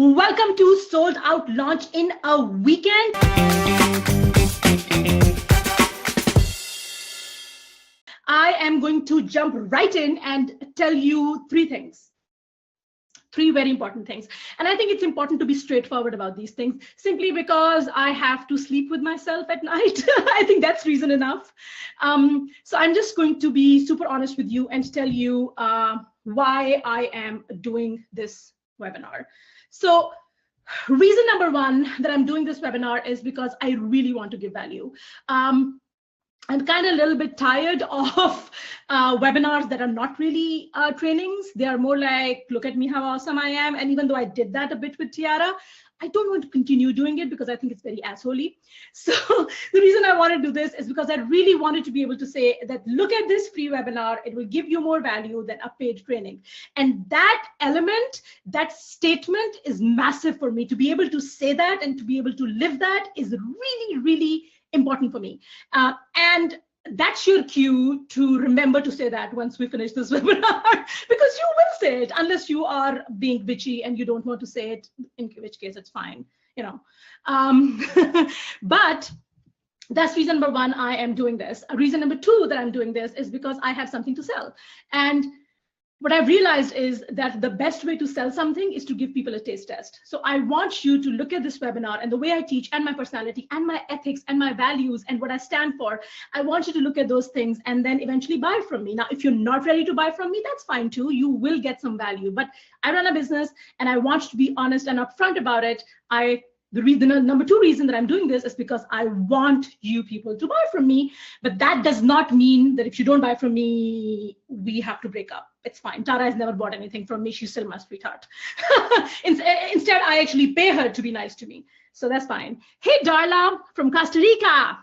Welcome to Sold Out Launch in a Weekend. I am going to jump right in and tell you three things. Three very important things. And I think it's important to be straightforward about these things simply because I have to sleep with myself at night. I think that's reason enough. So I'm just going to be super honest with you and tell you why I am doing this webinar. So reason number one that I'm doing this webinar is because I really want to give value. I'm kind of a little bit tired of webinars that are not really trainings. They are more like, look at me, how awesome I am. And even though I did that a bit with Tiara, I don't want to continue doing it because I think it's very assholey. So the reason I want to do this is because I really wanted to be able to say that, look at this free webinar, it will give you more value than a paid training. And that element, that statement is massive for me. To be able to say that and to be able to live that is really, really important for me. And that's your cue to remember to say that once we finish this webinar, because you will say it unless you are being bitchy and you don't want to say it, in which case it's fine, you know. But that's reason number one, I am doing this. Reason number two that I'm doing this is because I have something to sell. And what I've realized is that the best way to sell something is to give people a taste test. So I want you to look at this webinar and the way I teach and my personality and my ethics and my values and what I stand for. I want you to look at those things and then eventually buy from me. Now, if you're not ready to buy from me, that's fine too. You will get some value, but I run a business and I want to be honest and upfront about it. The number two reason that I'm doing this is because I want you people to buy from me, but that does not mean that if you don't buy from me, we have to break up. It's fine. Tara has never bought anything from me. She's still my sweetheart. Instead, I actually pay her to be nice to me. So that's fine. Hey, Darla from Costa Rica.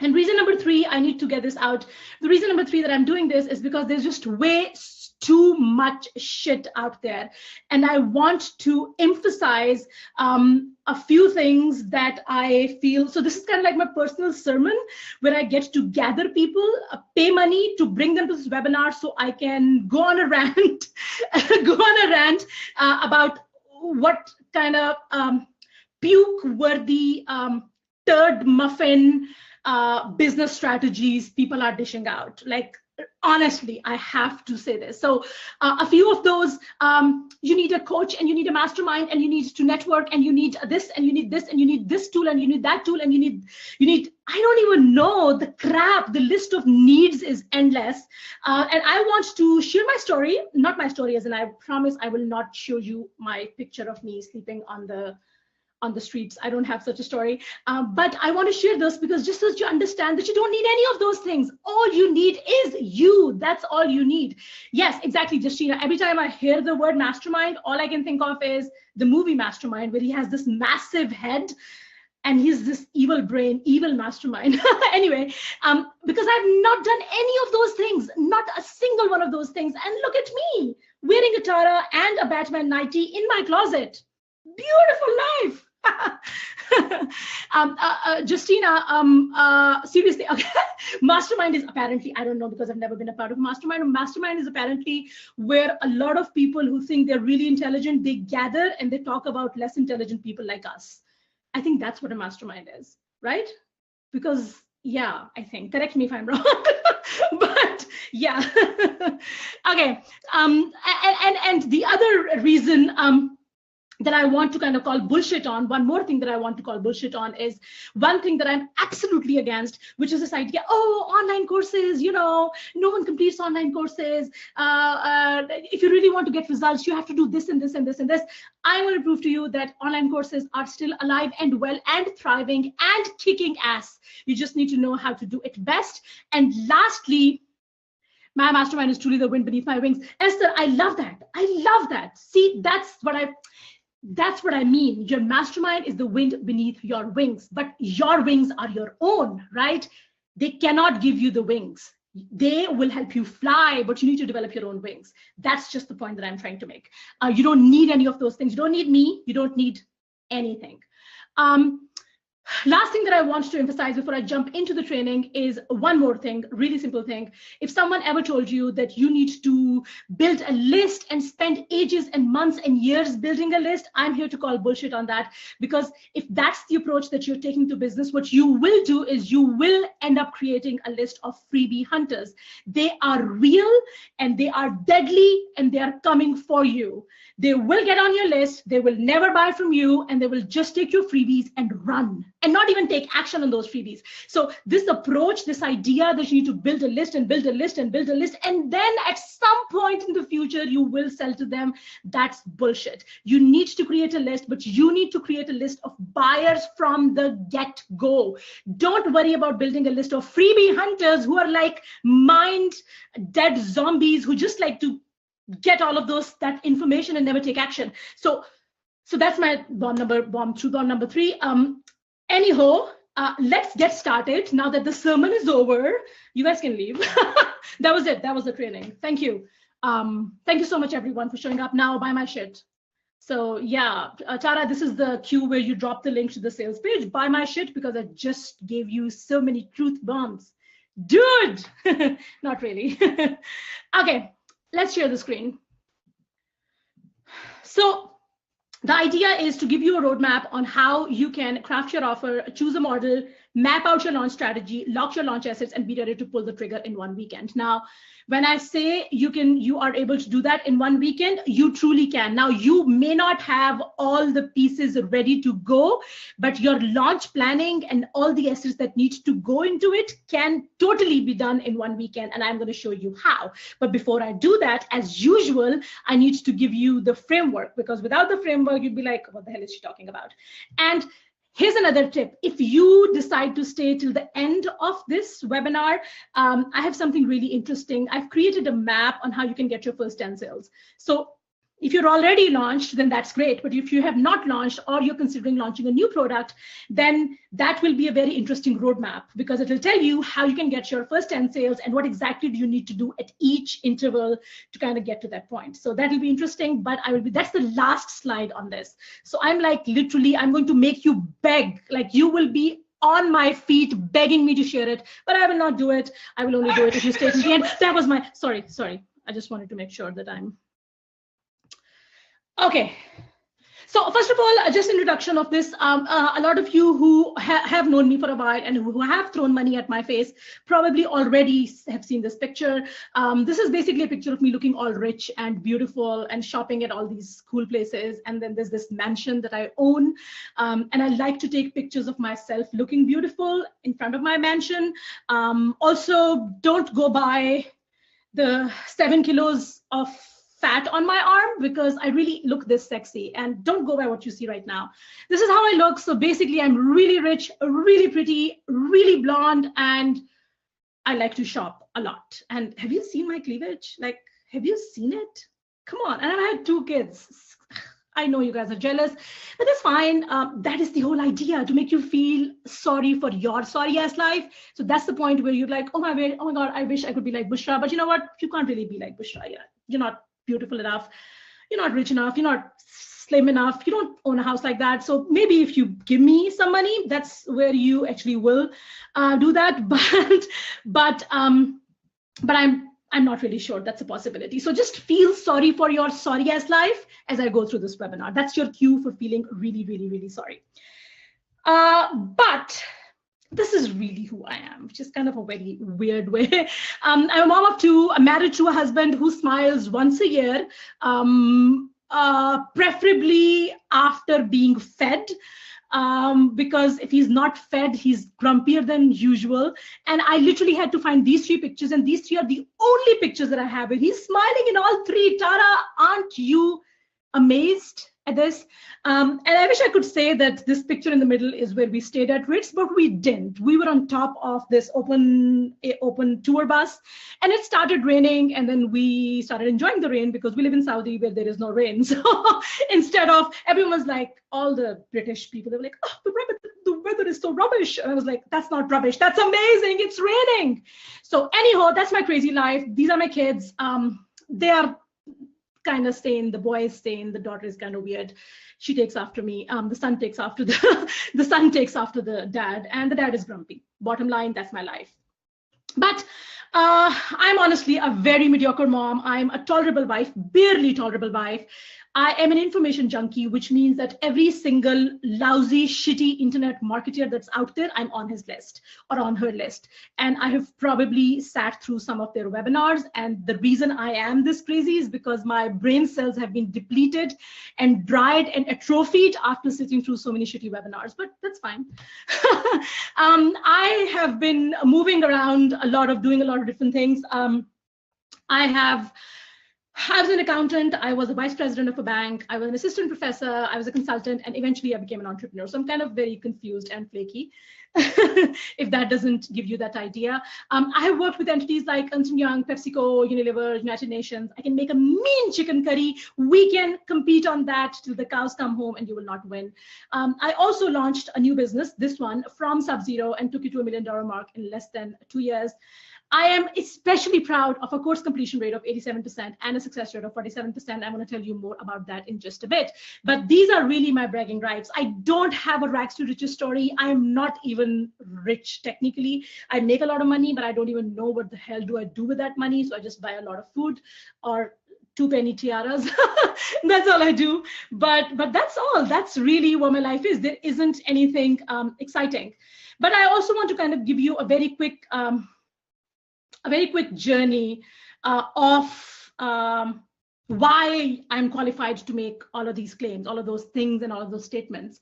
And reason number three, I need to get this out. The reason number three that I'm doing this is because there's just way too much shit out there. And I want to emphasize a few things that I feel. So this is kind of like my personal sermon where I get to gather people, pay money to bring them to this webinar so I can go on a rant, about what kind of puke-worthy turd muffin business strategies people are dishing out. Like, honestly, I have to say this. So a few of those, you need a coach and you need a mastermind and you need to network and you need this and you need this and you need this tool and you need that tool and you need, I don't even know, the crap, the list of needs is endless. And I want to share my story, not my story as in I promise I will not show you my picture of me sleeping on the streets. I don't have such a story, but I want to share this because just so that you understand that you don't need any of those things. All you need is you. That's all you need. Yes, exactly, Justina. Every time I hear the word mastermind, all I can think of is the movie Mastermind, where he has this massive head and he's this evil brain, evil mastermind. Anyway, because I've not done any of those things, not a single one of those things. And look at me, wearing a Tara and a Batman nightie in my closet. Beautiful life. Justina, seriously, okay. Mastermind is apparently, I don't know because I've never been a part of mastermind. Mastermind is apparently where a lot of people who think they're really intelligent, they gather and they talk about less intelligent people like us. I think that's what a mastermind is, right? Because, yeah, I think, correct me if I'm wrong, but yeah. Okay, and the other reason, that I want to kind of call bullshit on, one more thing that I want to call bullshit on is one thing that I'm absolutely against, which is this idea, oh, online courses, you know, no one completes online courses. If you really want to get results, you have to do this and this and this and this. I want to prove to you that online courses are still alive and well and thriving and kicking ass. You just need to know how to do it best. And lastly, my mastermind is truly the wind beneath my wings. Esther, I love that. I love that. See, that's what I mean. Your mastermind is the wind beneath your wings, but your wings are your own, right? They cannot give you the wings. They will help you fly, but you need to develop your own wings. That's just the point that I'm trying to make. You don't need any of those things. You don't need me. You don't need anything. Last thing that I want to emphasize before I jump into the training is one more thing, really simple thing. If someone ever told you that you need to build a list and spend ages and months and years building a list, I'm here to call bullshit on that. Because if that's the approach that you're taking to business, what you will do is you will end up creating a list of freebie hunters. They are real and they are deadly and they are coming for you. They will get on your list, they will never buy from you, and they will just take your freebies and run and not even take action on those freebies. So this approach, this idea that you need to build a list and build a list and build a list, and then at some point in the future, you will sell to them, that's bullshit. You need to create a list, but you need to create a list of buyers from the get-go. Don't worry about building a list of freebie hunters who are like mind-dead zombies who just like to get all of that information and never take action. So that's my bomb number 3. Anyhow, let's get started. Now that the sermon is over, you guys can leave. That was it. That was the training. Thank you. Thank you so much, everyone, for showing up. Now, buy my shit. So yeah, Tara, this is the cue where you drop the link to the sales page. Buy my shit, because I just gave you so many truth bombs. Dude! Not really. Okay, let's share the screen. So the idea is to give you a roadmap on how you can craft your offer, choose a model, map out your launch strategy, lock your launch assets, and be ready to pull the trigger in one weekend. Now, when I say you are able to do that in one weekend, you truly can. Now, you may not have all the pieces ready to go, but your launch planning and all the assets that need to go into it can totally be done in one weekend, and I'm going to show you how. But before I do that, as usual, I need to give you the framework, because without the framework, you'd be like, what the hell is she talking about? And here's another tip. If you decide to stay till the end of this webinar, I have something really interesting. I've created a map on how you can get your first 10 sales. So if you're already launched, then that's great. But if you have not launched, or you're considering launching a new product, then that will be a very interesting roadmap, because it will tell you how you can get your first 10 sales and what exactly do you need to do at each interval to kind of get to that point. So that will be interesting, but that's the last slide on this. So I'm like, literally, I'm going to make you beg, like you will be on my feet begging me to share it, but I will not do it. I will only do it if you stay to the end. That was my, sorry. I just wanted to make sure that I'm, okay. So first of all, just introduction of this. A lot of you who have known me for a while and who have thrown money at my face probably already have seen this picture. This is basically a picture of me looking all rich and beautiful and shopping at all these cool places. And then there's this mansion that I own. And I like to take pictures of myself looking beautiful in front of my mansion. Also, don't go by the 7 kilos of fat on my arm, because I really look this sexy, and don't go by what you see right now. This is how I look. So basically, I'm really rich, really pretty, really blonde, and I like to shop a lot. And have you seen my cleavage? Like, have you seen it? Come on. And I had 2 kids. I know you guys are jealous, but that's fine. That is the whole idea, to make you feel sorry for your sorry ass life. So that's the point where you're like, oh my God, I wish I could be like Bushra. But you know what? You can't really be like Bushra. Yeah, you're not beautiful enough, you're not rich enough, you're not slim enough, you don't own a house like that. So maybe if you give me some money, that's where you actually will do that. But I'm not really sure that's a possibility. So just feel sorry for your sorry ass life as I go through this webinar. That's your cue for feeling really, really, really sorry. But this is really who I am, which is kind of a very weird way. I'm a mom of 2. I'm married to a husband who smiles once a year, preferably after being fed, because if he's not fed, he's grumpier than usual. And I literally had to find these 3 pictures, and these 3 are the only pictures that I have. And he's smiling in all 3. Tara, aren't you amazed at this? And I wish I could say that this picture in the middle is where we stayed at Ritz, but we didn't. We were on top of this open tour bus, and it started raining, and then we started enjoying the rain because we live in Saudi where there is no rain. So instead of, everyone was like, all the British people, they were like, oh, the weather is so rubbish. And I was like, that's not rubbish, that's amazing, it's raining. So anyhow, that's my crazy life. These are my kids. They are kind of sane. The boy is sane. The daughter is kind of weird. She takes after me. The son takes after the son takes after the dad, and the dad is grumpy. Bottom line, that's my life. But I'm honestly a very mediocre mom. I'm a tolerable wife, barely tolerable wife. I am an information junkie, which means that every single lousy, shitty internet marketer that's out there, I'm on his list or on her list. And I have probably sat through some of their webinars. And the reason I am this crazy is because my brain cells have been depleted and dried and atrophied after sitting through so many shitty webinars, but that's fine. I have been moving around a lot, doing a lot of different things. I was an accountant, I was a vice president of a bank, I was an assistant professor, I was a consultant, and eventually I became an entrepreneur. So I'm kind of very confused and flaky, if that doesn't give you that idea. I have worked with entities like Ernst & Young, PepsiCo, Unilever, United Nations. I can make a mean chicken curry. We can compete on that till the cows come home and you will not win. I also launched a new business, this one, from sub-zero, and took it to $1 million mark in less than 2 years. I am especially proud of a course completion rate of 87% and a success rate of 47%. I'm going to tell you more about that in just a bit. But these are really my bragging rights. I don't have a rags to riches story. I'm not even rich technically. I make a lot of money, but I don't even know what the hell do I do with that money. So I just buy a lot of food or 2-penny tiaras. That's all I do. But that's all. That's really what my life is. There isn't anything exciting. But I also want to kind of give you a very quick journey of why I'm qualified to make all of these claims, all of those things and all of those statements.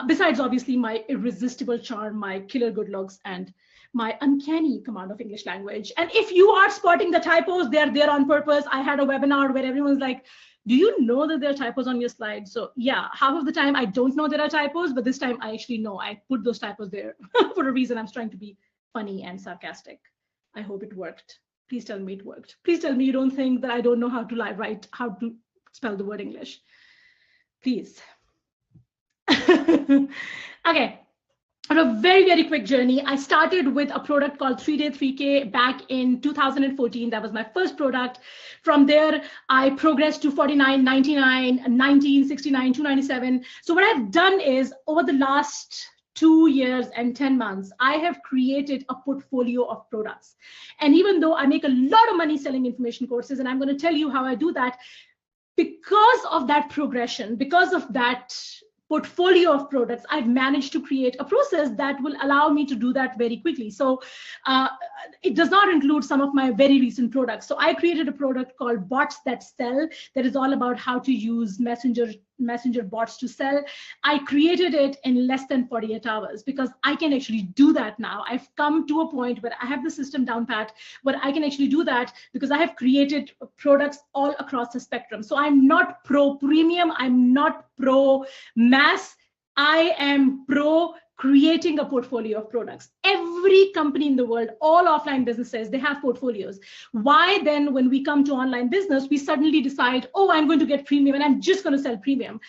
Besides, obviously, my irresistible charm, my killer good looks, and my uncanny command of English language. And if you are spotting the typos, they're there on purpose. I had a webinar where everyone's like, do you know that there are typos on your slide? So yeah, half of the time I don't know there are typos, but this time I actually know. I put those typos there for a reason. I'm trying to be funny and sarcastic. I hope it worked. Please tell me it worked. Please tell me you don't think that I don't know how to write, how to spell the word English. Please. Okay. On a very, very quick journey, I started with a product called 3-Day 3K back in 2014. That was my first product. From there, I progressed to $49, $99, $19, $69, $297. So what I've done is over the last 2 years and 10 months, I have created a portfolio of products. And even though I make a lot of money selling information courses, and I'm going to tell you how I do that, because of that progression, because of that portfolio of products, I've managed to create a process that will allow me to do that very quickly. So it does not include some of my very recent products. So I created a product called Bots That Sell that is all about how to use messenger bots to sell. I created it in less than 48 hours because I can actually do that now. I've come to a point where I have the system down pat, where I can actually do that because I have created products all across the spectrum. So I'm not pro premium. I'm not pro mass. I am pro creating a portfolio of products. Every company in the world, all offline businesses, they have portfolios. Why then, when we come to online business, we suddenly decide, oh, I'm going to get premium and I'm just going to sell premium?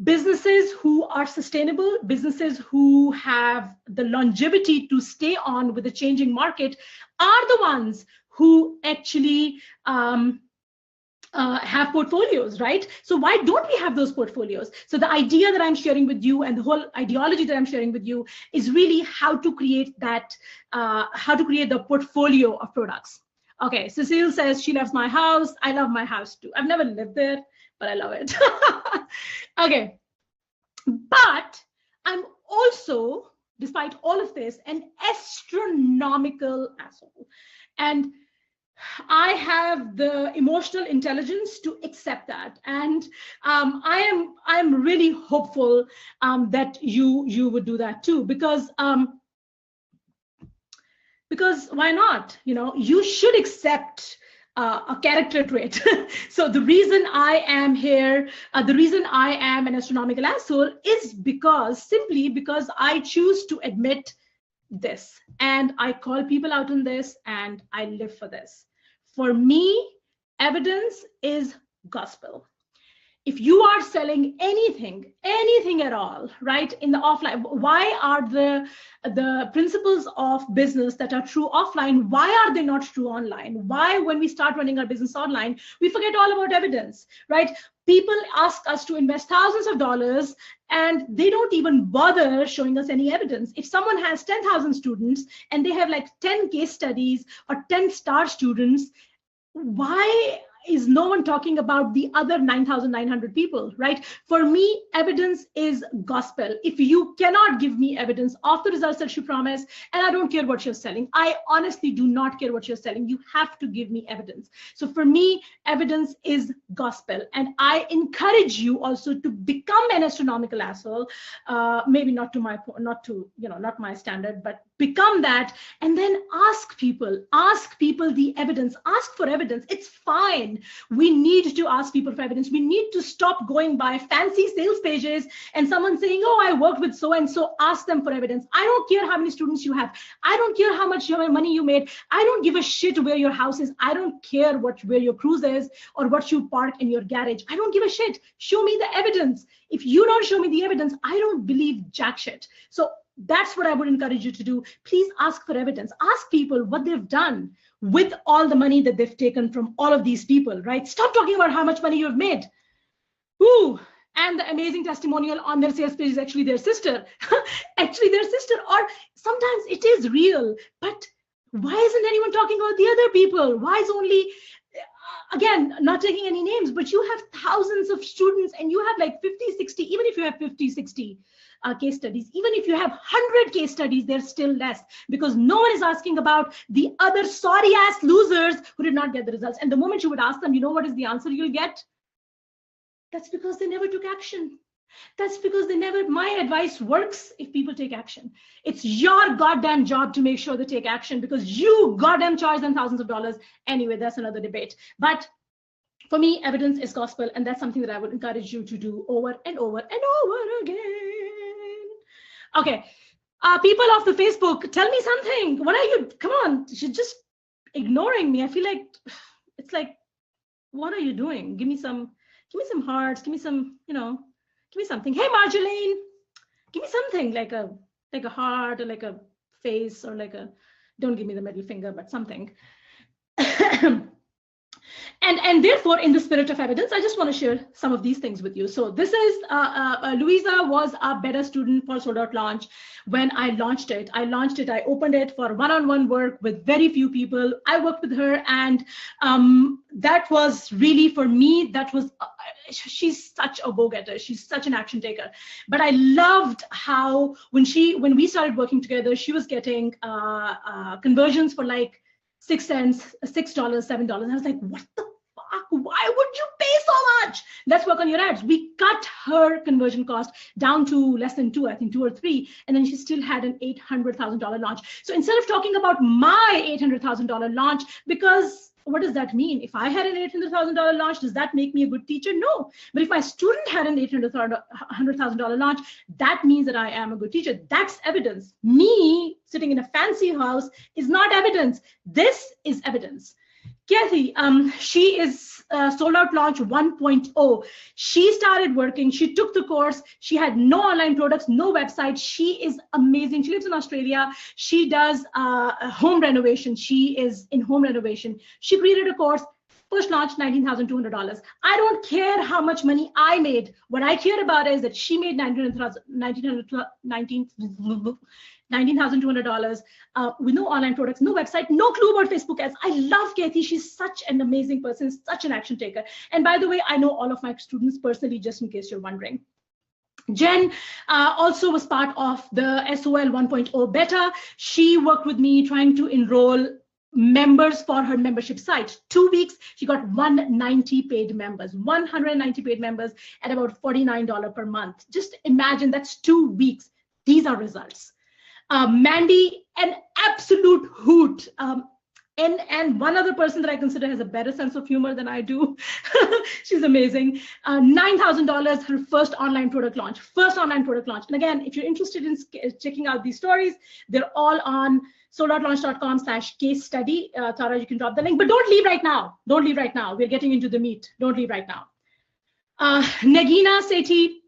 Businesses who are sustainable, businesses who have the longevity to stay on with the changing market are the ones who actually have portfolios, right? So why don't we have those portfolios? So the idea that I'm sharing with you and the whole ideology that I'm sharing with you is really how to create that, how to create the portfolio of products. Okay, Cecile says she loves my house. I love my house too. I've never lived there, but I love it. Okay, but I'm also, despite all of this, an astronomical asshole. And I have the emotional intelligence to accept that, and I'm really hopeful that you would do that too, because why not? You know, you should accept a character trait. So the reason I am here, the reason I am an astronomical asshole is simply because I choose to admit this, and I call people out on this, and I live for this. For me, evidence is gospel. If you are selling anything working at all, right? In the offline, why are the principles of business that are true offline, why are they not true online? Why, when we start running our business online, we forget all about evidence, right? People ask us to invest thousands of dollars and they don't even bother showing us any evidence. If someone has 10,000 students and they have like 10 case studies or 10 star students, why is no one talking about the other 9,900 people, right? For me, evidence is gospel. If you cannot give me evidence of the results that you promise, and I don't care what you're selling, I honestly do not care what you're selling, you have to give me evidence. So for me, evidence is gospel. And I encourage you also to become an astronomical asshole, maybe not to my standard, but become that, and then ask people the evidence, ask for evidence. It's fine. We need to ask people for evidence. We need to stop going by fancy sales pages and someone saying, oh, I worked with so and so, ask them for evidence. I don't care how many students you have. I don't care how much money you made. I don't give a shit where your house is. I don't care where your cruise is or what you park in your garage. I don't give a shit. Show me the evidence. If you don't show me the evidence, I don't believe jack shit. So that's what I would encourage you to do. Please ask for evidence. Ask people what they've done with all the money that they've taken from all of these people, right? Stop talking about how much money you've made. Ooh, and the amazing testimonial on their sales page is actually their sister. Actually their sister, or sometimes it is real, but why isn't anyone talking about the other people? Why is only, again, not taking any names, but you have thousands of students and you have like 50, 60, even if you have 50, 60 case studies, even if you have 100 case studies, there's still less, because no one is asking about the other sorry ass losers who did not get the results. And the moment you would ask them, you know what is the answer you'll get? That's because they never took action. That's because my advice works if people take action. It's your goddamn job to make sure they take action, because you goddamn charge them thousands of dollars. Anyway, that's another debate. But for me, evidence is gospel, and that's something that I would encourage you to do over and over and over again. Okay, people off the Facebook, tell me something. What are you, come on, you're just ignoring me. I feel like, it's like, what are you doing? Give me some hearts, give me some, give me something. Hey, Marjolaine, give me something like a heart or like a face or like a, don't give me the middle finger, but something. And therefore, in the spirit of evidence, I just want to share some of these things with you. So this is, Louisa was a beta student for Sold Out Launch. When I launched it, I opened it for one-on-one work with very few people. I worked with her, and that was really, for me, that was, she's such a go-getter. She's such an action taker. But I loved how when we started working together, she was getting conversions for like 6 cents, $6, $7. I was like, what the fuck? Why would you pay so much? Let's work on your ads. We cut her conversion cost down to less than 2, I think 2 or 3. And then she still had an $800,000 launch. So instead of talking about my $800,000 launch, because what does that mean? If I had an $800,000 launch, does that make me a good teacher? No. But if my student had an $800,000 launch, that means that I am a good teacher. That's evidence. Me sitting in a fancy house is not evidence. This is evidence. Kathy, she is Sold Out Launch 1.0. She started working. She took the course. She had no online products, no website. She is amazing. She lives in Australia. She does home renovation. She is in home renovation. She created a course. First launch, $19,200. I don't care how much money I made. What I care about is that she made $19,200 with no online products, no website, no clue about Facebook ads. I love Kathy. She's such an amazing person, such an action taker. And by the way, I know all of my students personally, just in case you're wondering. Jen also was part of the SOL 1.0 beta. She worked with me trying to enroll members for her membership site. 2 weeks, she got 190 paid members, 190 paid members at about $49 per month. Just imagine, that's 2 weeks. These are results. Mandy, an absolute hoot. And one other person that I consider has a better sense of humor than I do. She's amazing. $9,000, her first online product launch. And again, if you're interested in checking out these stories, they're all on soldoutlaunch.com/case study. Tara, you can drop the link, but don't leave right now. We're getting into the meat. Don't leave right now. Nagina Sethi,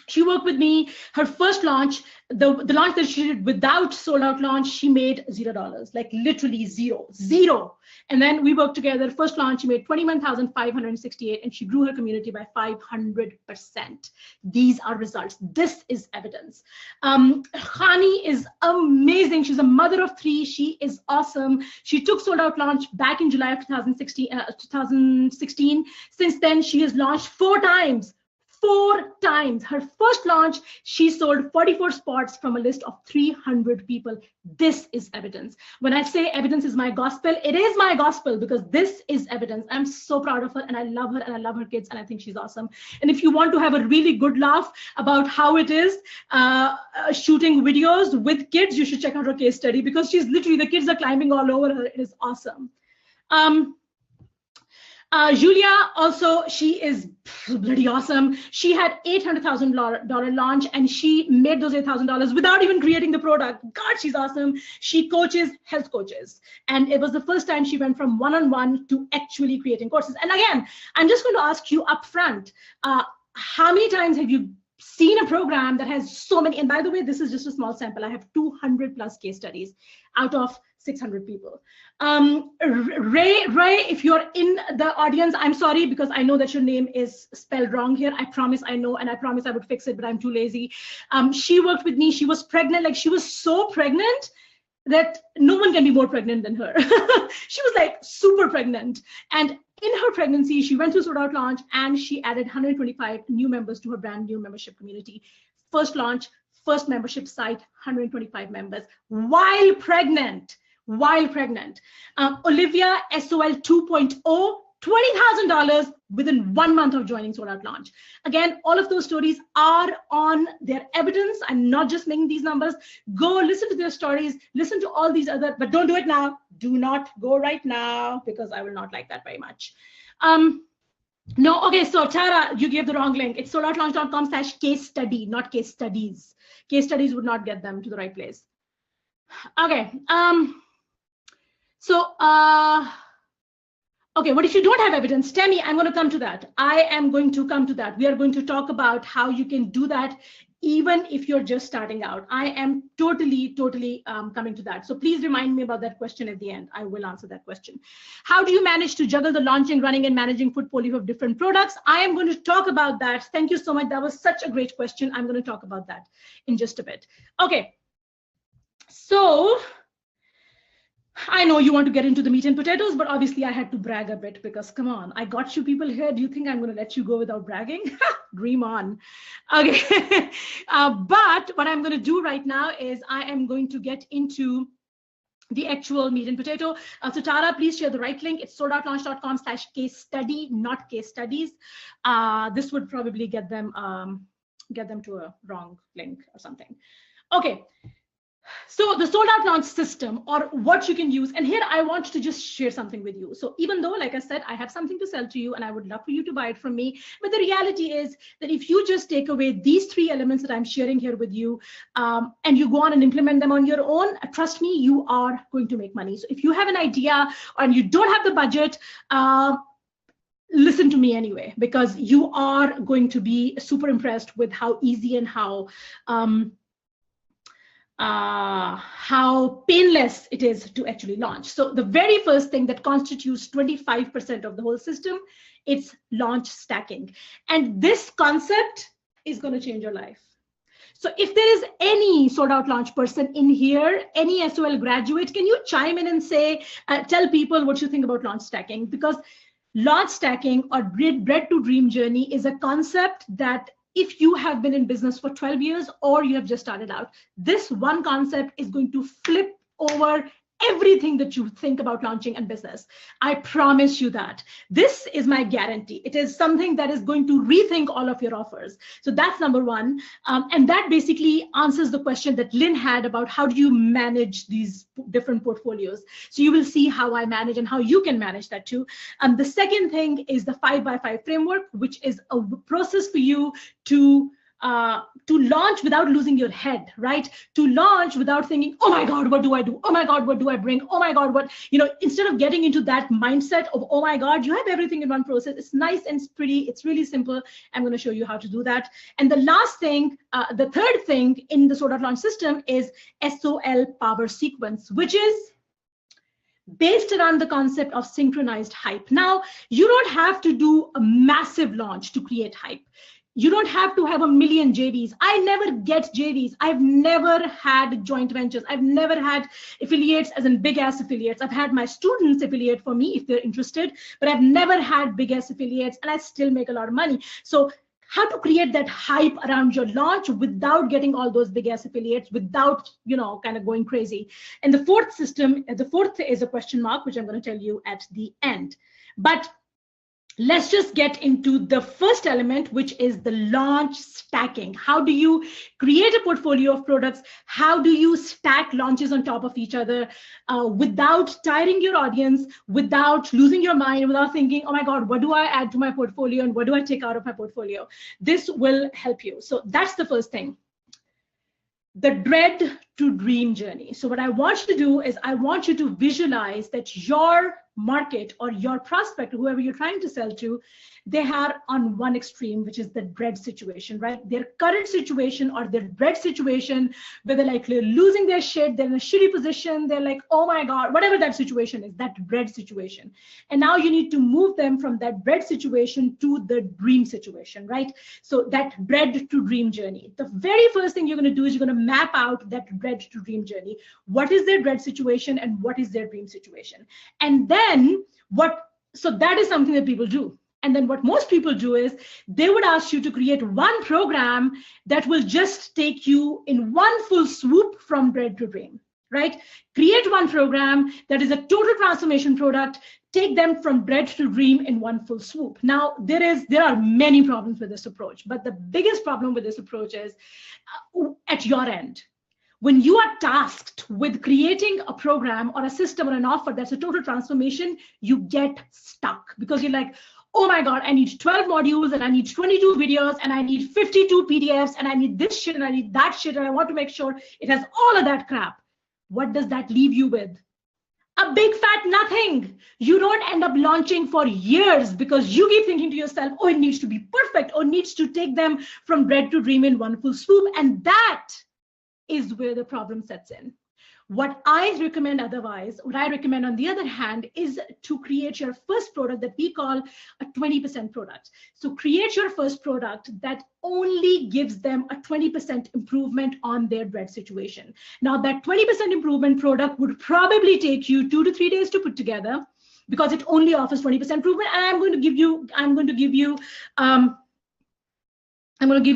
She worked with me. Her first launch, the launch that she did without sold out launch, she made $0, like literally zero. And then we worked together. First launch, she made 21,568, and she grew her community by 500%. These are results. This is evidence. Khani is amazing. She's a mother of 3. She is awesome. She took sold out launch back in July of 2016. Since then, she has launched 4 times. 4 times. Her first launch, she sold 44 spots from a list of 300 people. This is evidence. When I say evidence is my gospel, it is my gospel, because this is evidence. I'm so proud of her, and I love her, and I love her kids, and I think she's awesome. And if you want to have a really good laugh about how it is shooting videos with kids, you should check out her case study, because she's literally, the kids are climbing all over her. It is awesome. Julia also, she is bloody awesome. She had $800,000 launch, and she made those $8,000 without even creating the product. God, she's awesome. She coaches health coaches, and it was the first time she went from one-on-one to actually creating courses. And again, I'm just going to ask you up front, how many times have you seen a program that has so many? And by the way, this is just a small sample. I have 200 plus case studies out of 600 people. Ray, if you're in the audience, I'm sorry, because I know that your name is spelled wrong here. I promise I know, and I promise I would fix it, but I'm too lazy. She worked with me. She was pregnant. Like, she was so pregnant that no one can be more pregnant than her. She was like super pregnant. And in her pregnancy, she went through sold out launch, and she added 125 new members to her brand new membership community. First launch, first membership site, 125 members while pregnant. Olivia, SOL 2.0, $20,000 within 1 month of joining sold out launch. Again, all of those stories are on their evidence. I'm not just making these numbers. Go listen to their stories, listen to all these other, but don't do it now. Do not go right now, because I will not like that very much. No, okay, so Tara, you gave the wrong link. It's soldoutlaunch.com/case study, not case studies. Case studies would not get them to the right place. Okay, okay, what if you don't have evidence? Tammy, I'm going to come to that. I am going to come to that. We are going to talk about how you can do that even if you're just starting out. I am totally coming to that. So please remind me about that question at the end. I will answer that question. How do you manage to juggle the launching, running, and managing portfolio of different products? I am going to talk about that. Thank you so much. That was such a great question. I'm going to talk about that in just a bit. Okay, so I know you want to get into the meat and potatoes, but obviously I had to brag a bit, because come on, I got you people here. Do you think I'm going to let you go without bragging? Dream on. Okay, but what I'm going to do right now is I am going to get into the actual meat and potato. So Tara, please share the right link. It's soldoutlaunch.com/case study, not case studies. This would probably get them to a wrong link or something. Okay. So the sold out launch system, or what you can use, and here I want to just share something with you. So even though, like I said, I have something to sell to you and I would love for you to buy it from me, but the reality is that if you just take away these 3 elements that I'm sharing here with you, and you go on and implement them on your own, trust me, you are going to make money. So if you have an idea and you don't have the budget, listen to me anyway, because you are going to be super impressed with how easy and how painless it is to actually launch. So the very first thing that constitutes 25% of the whole system, it's launch stacking. And this concept is going to change your life. So if there is any sold out launch person in here, any SOL graduate, can you chime in and say, tell people what you think about launch stacking? Because launch stacking, or bread to dream journey, is a concept that if you have been in business for 12 years or you have just started out, this one concept is going to flip over everything that you think about launching and business. I promise you that. This is my guarantee. It is something that is going to rethink all of your offers. So that's number one. And that basically answers the question that Lynn had about how do you manage these different portfolios. So you will see how I manage and how you can manage that too. The second thing is the 5x5 framework, which is a process for you to to launch without losing your head, right? To launch without thinking, oh my God, what do I do? Oh my God, what do I bring? Oh my God, what, instead of getting into that mindset of, oh my God, you have everything in one process. It's nice and it's pretty. It's really simple. I'm going to show you how to do that. And the last thing, the third thing in the Sold Out Launch system is SOL power sequence, which is based around the concept of synchronized hype. Now, you don't have to do a massive launch to create hype. You don't have to have a million JVs. I never get JVs. I've never had joint ventures. I've never had affiliates as in big ass affiliates. I've had my students affiliate for me if they're interested, but I've never had big ass affiliates, and I still make a lot of money. So how to create that hype around your launch without getting all those big ass affiliates, without, kind of going crazy. And the fourth is a question mark, which I'm going to tell you at the end. But let's just get into the first element, which is the launch stacking. How do you create a portfolio of products? How do you stack launches on top of each other without tiring your audience, without losing your mind, without thinking, oh my God, what do I add to my portfolio and what do I take out of my portfolio? This will help you. So that's the first thing. The dread to dream journey. So what I want you to do is I want you to visualize that your market or your prospect, whoever you're trying to sell to, they are on one extreme, which is the dread situation, right? Their current situation or their dread situation, where they're like losing their shit, they're in a shitty position, they're like, oh my God, whatever that situation is, that dread situation. And now you need to move them from that dread situation to the dream situation, right? So that dread to dream journey. The very first thing you're going to do is you're going to map out that dread to dream journey. What is their dread situation and what is their dream situation? And then so that is something that people do. And then what most people do is they would ask you to create one program that will just take you in one full swoop from dread to dream, right? Create one program that is a total transformation product, take them from dread to dream in one full swoop. Now, there are many problems with this approach, but the biggest problem with this approach is at your end. When you are tasked with creating a program or a system or an offer that's a total transformation, you get stuck because you're like, oh my God, I need 12 modules and I need 22 videos and I need 52 PDFs and I need this shit and I need that shit and I want to make sure it has all of that crap. What does that leave you with? A big fat nothing. You don't end up launching for years because you keep thinking to yourself, oh, it needs to be perfect or needs to take them from dread to dream in one full swoop. And that is where the problem sets in. What I recommend on the other hand, is to create your first product that we call a 20% product. So create your first product that only gives them a 20% improvement on their dread situation. Now that 20% improvement product would probably take you 2 to 3 days to put together because it only offers 20% improvement. And I'm going to give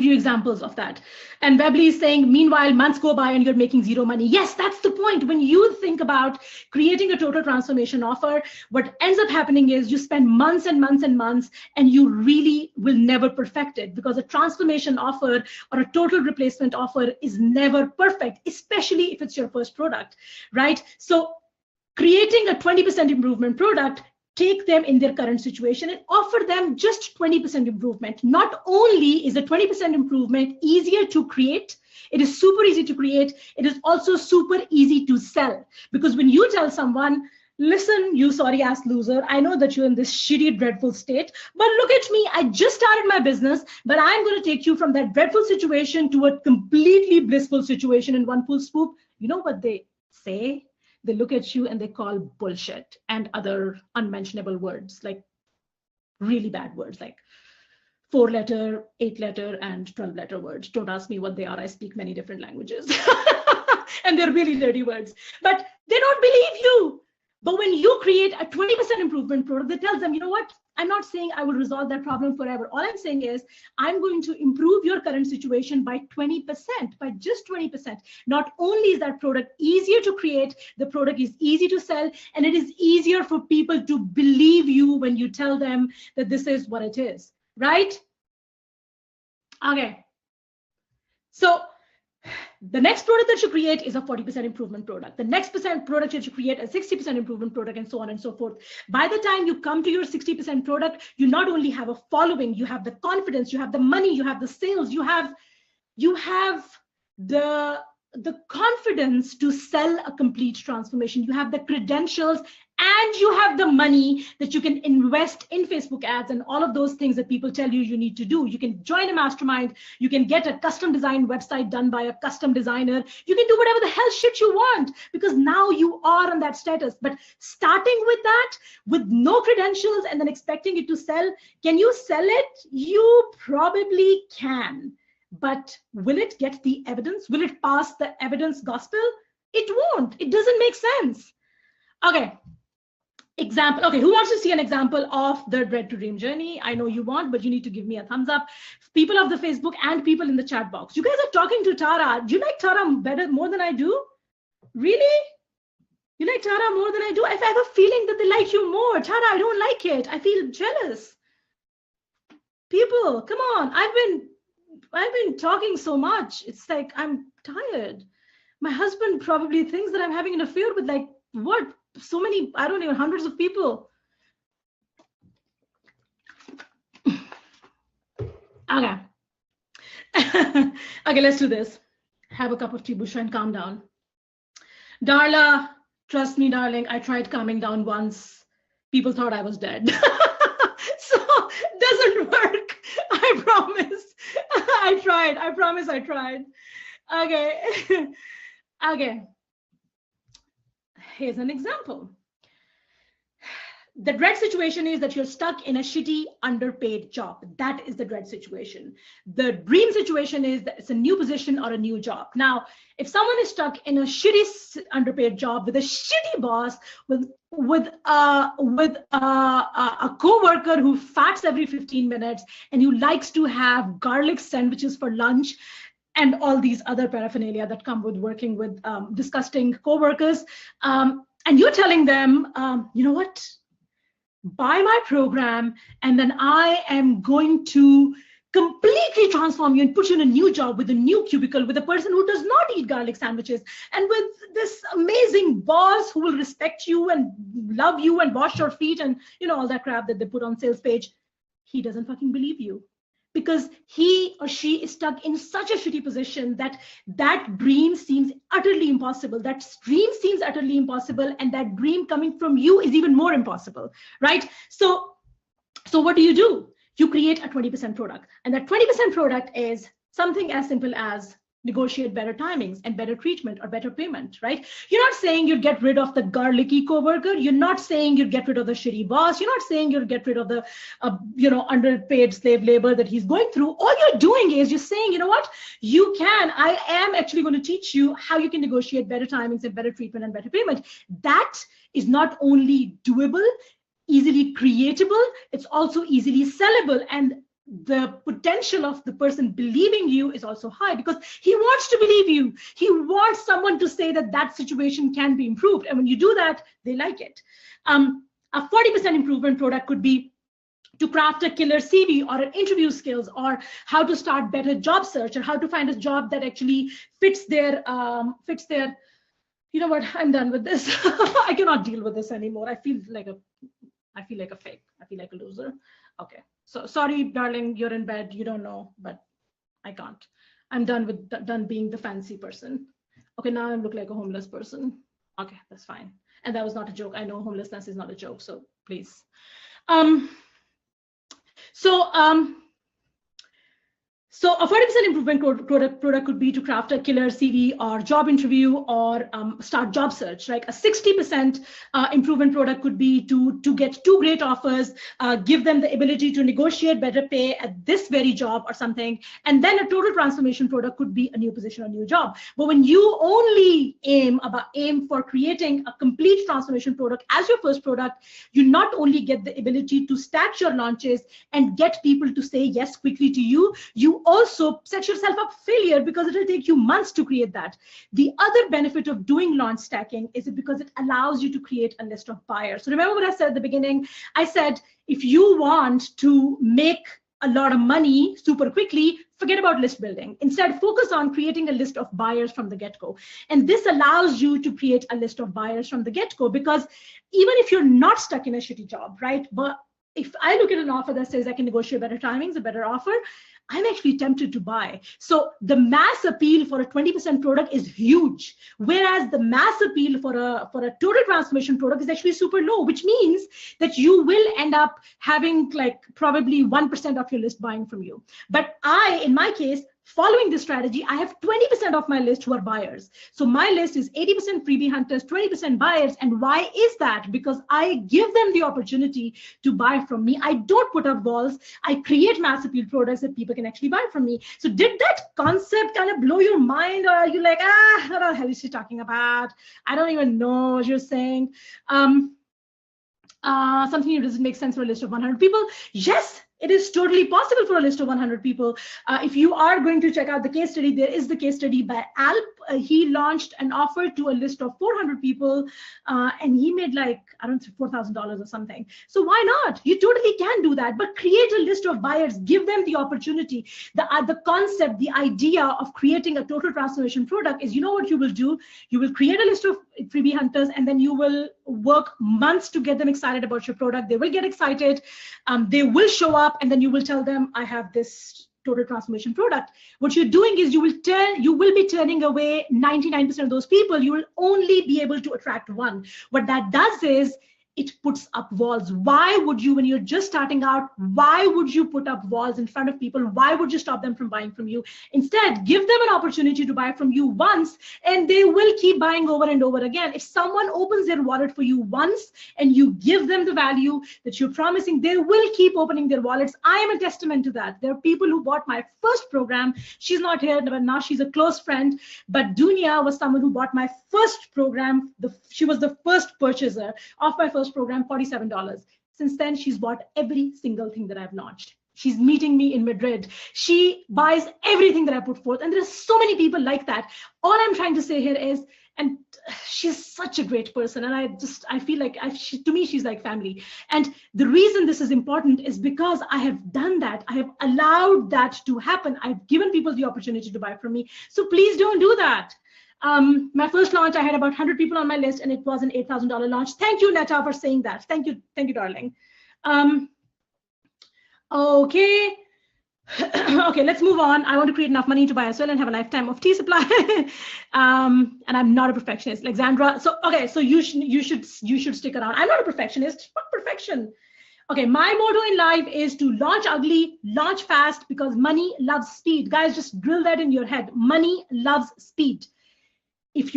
you examples of that. And Webley is saying, meanwhile, months go by and you're making zero money. Yes, that's the point. When you think about creating a total transformation offer, what ends up happening is you spend months and months and months, and you really will never perfect it because a transformation offer or a total replacement offer is never perfect, especially if it's your first product, right? So creating a 20% improvement product, take them in their current situation and offer them just 20% improvement. Not only is a 20% improvement easier to create, it is super easy to create, it is also super easy to sell. Because when you tell someone, listen, you sorry ass loser, I know that you're in this shitty, dreadful state, but look at me, I just started my business, but I'm going to take you from that dreadful situation to a completely blissful situation in one full swoop. You know what they say? They look at you and they call bullshit and other unmentionable words, like really bad words, like 4-letter, 8-letter, and 12-letter words. Don't ask me what they are. I speak many different languages. And they're really dirty words. But they don't believe you. But when you create a 20% improvement product that tells them, you know what? I'm not saying I will resolve that problem forever. All I'm saying is I'm going to improve your current situation by 20%, by just 20%. Not only is that product easier to create, the product is easy to sell, and it is easier for people to believe you when you tell them that this is what it is, right? Okay. So the next product that you create is a 40% improvement product. The next product that you create a 60% improvement product, and so on and so forth. By the time you come to your 60% product, you not only have a following, you have the confidence, you have the money, you have the sales, you have you have the confidence to sell a complete transformation. You have the credentials and you have the money that you can invest in Facebook ads and all of those things that people tell you need to do. You can join a mastermind. You can get a custom designed website done by a custom designer. You can do whatever the hell shit you want because now you are on that status. But starting with that, with no credentials and then expecting it to sell, can you sell it? You probably can. But will it get the evidence? Will it pass the evidence gospel? It won't. It doesn't make sense. Okay. Example. Okay, who wants to see an example of the Dread to Dream journey? I know you want, but you need to give me a thumbs up. People of the Facebook and people in the chat box. You guys are talking to Tara. Do you like Tara more than I do? Really? You like Tara more than I do? I have a feeling that they like you more. Tara, I don't like it. I feel jealous. People, come on. I've been talking so much. It's like I'm tired. My husband probably thinks that I'm having an affair with like what? So many, I don't know, hundreds of people. Okay. Okay, let's do this. Have a cup of tea, Bushra, and calm down. Darla, trust me, darling, I tried calming down once. People thought I was dead. So doesn't work. I promise. I tried. I promise I tried. Okay. Okay. Here's an example. The dread situation is that you're stuck in a shitty, underpaid job. That is the dread situation. The dream situation is that it's a new position or a new job. Now, if someone is stuck in a shitty, underpaid job with a shitty boss, with a coworker who farts every 15 minutes and who likes to have garlic sandwiches for lunch, and all these other paraphernalia that come with working with disgusting coworkers, and you're telling them, you know what? Buy my program, and then I am going to completely transform you and put you in a new job with a new cubicle with a person who does not eat garlic sandwiches and with this amazing boss who will respect you and love you and wash your feet and all that crap that they put on sales page. He doesn't fucking believe you because he or she is stuck in such a shitty position that that dream seems utterly impossible. That dream seems utterly impossible, and that dream coming from you is even more impossible, right? So what do? You create a 20% product, and that 20% product is something as simple as negotiate better timings and better treatment or better payment, right? You're not saying you'd get rid of the garlicky coworker. You're not saying you'd get rid of the shitty boss. You're not saying you'd get rid of the, underpaid slave labor that he's going through. All you're doing is you're saying, you know what? I am actually going to teach you how you can negotiate better timings and better treatment and better payment. That is not only doable, easily creatable, it's also easily sellable. And the potential of the person believing you is also high because he wants to believe you. He wants someone to say that situation can be improved. And when you do that, they like it. A 40% improvement product could be to craft a killer CV or an interview skills or how to start better job search or how to find a job that actually fits their, you know what, I'm done with this. I cannot deal with this anymore. I feel like a fake. I feel like a loser. Okay. So sorry, darling, you're in bed. You don't know, but I can't. I'm done being the fancy person. Okay, now I look like a homeless person. Okay, that's fine. And that was not a joke. I know homelessness is not a joke, so please. So a 40% improvement product could be to craft a killer CV or job interview or start job search, right? A 60% improvement product could be to get 2 great offers, give them the ability to negotiate better pay at this very job or something. And then a total transformation product could be a new position or new job. But when you only aim for creating a complete transformation product as your first product, you not only get the ability to stat your launches and get people to say yes quickly to you, you also set yourself up failure because it will take you months to create that. The other benefit of doing launch stacking is because it allows you to create a list of buyers. So remember what I said at the beginning? I said, if you want to make a lot of money super quickly, forget about list building. Instead, focus on creating a list of buyers from the get-go. And this allows you to create a list of buyers from the get-go because even if you're not stuck in a shitty job, right? But if I look at an offer that says I can negotiate better timings, a better offer, I'm actually tempted to buy. So the mass appeal for a 20% product is huge, whereas the mass appeal for a total transformation product is actually super low, which means that you will end up having like probably 1% of your list buying from you. But in my case, following this strategy, I have 20% of my list who are buyers. So my list is 80% freebie hunters, 20% buyers. And why is that? Because I give them the opportunity to buy from me. I don't put up walls. I create mass appeal products that people can actually buy from me. So did that concept kind of blow your mind? Or are you like, what the hell is she talking about? I don't even know what you're saying. Something that doesn't make sense for a list of 100 people. Yes, it is totally possible for a list of 100 people. If you are going to check out the case study, there is the case study by Alp. He launched an offer to a list of 400 people, and he made like, I don't know, $4,000 or something. So why not? You totally can do that, but create a list of buyers, give them the opportunity. The concept, the idea of creating a total transformation product is, you know what you will do? You will create a list of freebie hunters, and then you will work months to get them excited about your product. They will get excited. They will show up, and then you will tell them, I have this total transformation product. What you're doing is you will be turning away 99% of those people. You will only be able to attract one. What that does is it puts up walls. Why would you, when you're just starting out, why would you put up walls in front of people? Why would you stop them from buying from you? Instead, give them an opportunity to buy from you once, and they will keep buying over and over again. If someone opens their wallet for you once and you give them the value that you're promising, they will keep opening their wallets. I am a testament to that. There are people who bought my first program. She's not here, but now she's a close friend. But Dunya was someone who bought my first program. She was the first purchaser of my first program, $47. Since then, she's bought every single thing that I've launched. She's meeting me in Madrid. She buys everything that I put forth. And there's so many people like that. All I'm trying to say here is, and she's such a great person. And I feel like, to me, she's like family. And the reason this is important is because I have done that. I have allowed that to happen. I've given people the opportunity to buy from me. So please don't do that. My first launch, I had about 100 people on my list, and it was an $8,000 launch. Thank you, Netta, for saying that. Thank you, darling. Okay. Okay, let's move on. I want to create enough money to buy a sale and have a lifetime of tea supply. And I'm not a perfectionist, Alexandra. So okay, so you should stick around. I'm not a perfectionist. Fuck perfection. Okay, my motto in life is to launch ugly, launch fast, because money loves speed. Guys, just drill that in your head. Money loves speed. If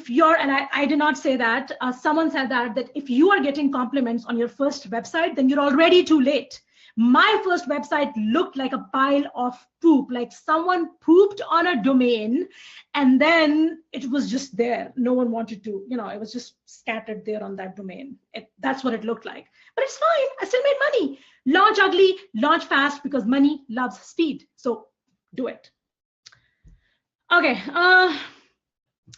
you're, and I did not say that, someone said that if you are getting compliments on your first website, then you're already too late. My first website looked like a pile of poop, like someone pooped on a domain, and then it was just there. No one wanted to, it was just scattered there on that domain. That's what it looked like. But it's fine, I still made money. Launch ugly, launch fast, because money loves speed. So do it. Okay.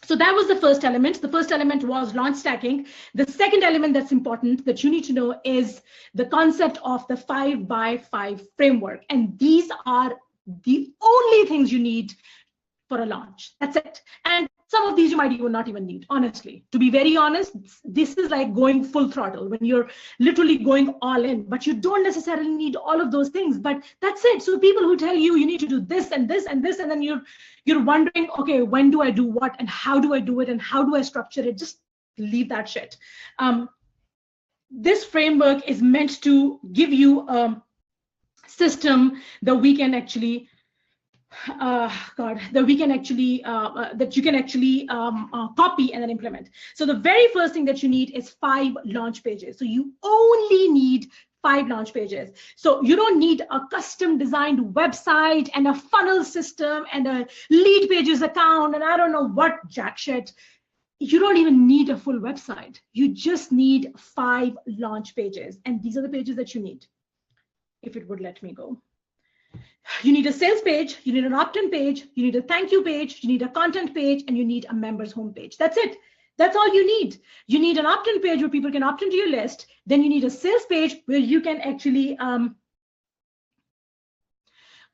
So that was the first element. The first element was launch stacking. The second element that's important that you need to know is the concept of the 5x5 framework. And these are the only things you need for a launch. That's it. And some of these you might not even need, honestly. To be very honest, this is like going full throttle when you're literally going all in, but you don't necessarily need all of those things, but that's it. So people who tell you need to do this and this and this, and then you're wondering, okay, when do I do what and how do I do it and how do I structure it? Just leave that shit. This framework is meant to give you a system that we can actually that you can actually copy and then implement. So the very first thing that you need is 5 launch pages. So you only need 5 launch pages. So you don't need a custom designed website and a funnel system and a lead pages account and I don't know what jack shit. You don't even need a full website. You just need 5 launch pages. And these are the pages that you need. If it would let me go. You need a sales page, you need an opt-in page, you need a thank you page, you need a content page, and you need a members homepage. That's it. That's all you need. You need an opt-in page where people can opt into your list. Then you need a sales page where you can actually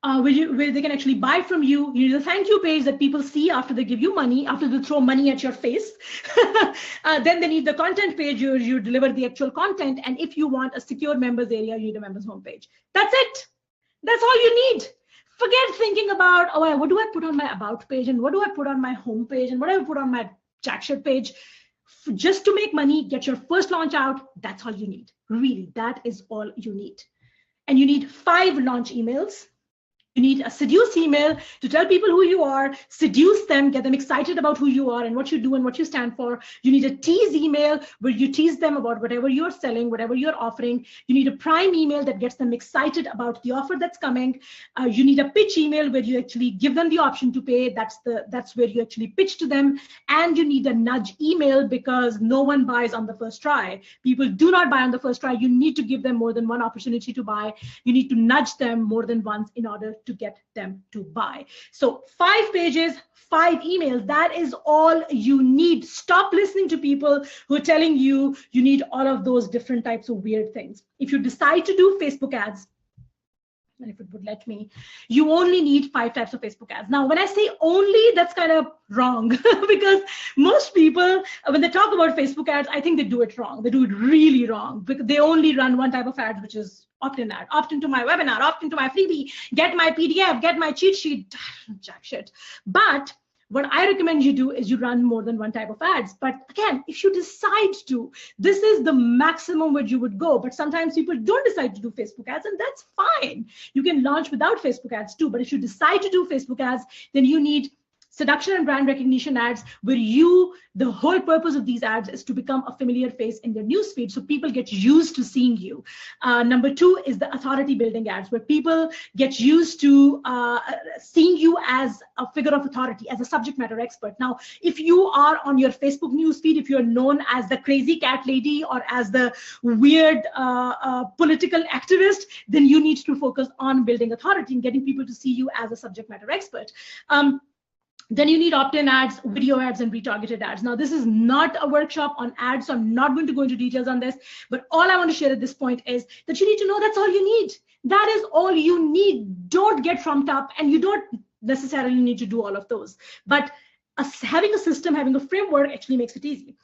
where they can actually buy from you. You need a thank you page that people see after they give you money, after they throw money at your face. Then they need the content page where you deliver the actual content. And if you want a secure members area, you need a members homepage. That's it. That's all you need. Forget thinking about, oh, what do I put on my about page and what do I put on my home page and what do I put on my chat shirt page. Just to make money, get your first launch out. That's all you need. Really, that is all you need. And you need 5 launch emails. You need a seduce email to tell people who you are, seduce them, get them excited about who you are and what you do and what you stand for. You need a tease email where you tease them about whatever you're selling, whatever you're offering. You need a prime email that gets them excited about the offer that's coming. You need a pitch email where you actually give them the option to pay. That's where you actually pitch to them. And you need a nudge email because no one buys on the first try. People do not buy on the first try. You need to give them more than one opportunity to buy. You need to nudge them more than once in order to get them to buy. So 5 pages, 5 emails, that is all you need. Stop listening to people who are telling you you need all of those different types of weird things. If you decide to do Facebook ads, and if it would let me, you only need 5 types of Facebook ads. Now, when I say only, that's kind of wrong because most people, when they talk about Facebook ads, I think they do it wrong. They do it really wrong because they only run one type of ads, which is opt-in ad, opt into my webinar, opt into my freebie, get my PDF, get my cheat sheet, jack shit. But what I recommend you do is you run more than one type of ads. But again, if you decide to, this is the maximum where you would go. But sometimes people don't decide to do Facebook ads, and that's fine. You can launch without Facebook ads too. But if you decide to do Facebook ads, then you need seduction and brand recognition ads where the whole purpose of these ads is to become a familiar face in their newsfeed so people get used to seeing you. Number 2 is the authority building ads where people get used to seeing you as a figure of authority, as a subject matter expert. Now, if you are on your Facebook newsfeed, if you're known as the crazy cat lady or as the weird political activist, then you need to focus on building authority and getting people to see you as a subject matter expert. Then you need opt-in ads, video ads, and retargeted ads. Now, this is not a workshop on ads, so I'm not going to go into details on this, but all I want to share at this point is that you need to know that's all you need. That is all you need. Don't get trumped up, and you don't necessarily need to do all of those. But having a system, having a framework actually makes it easy.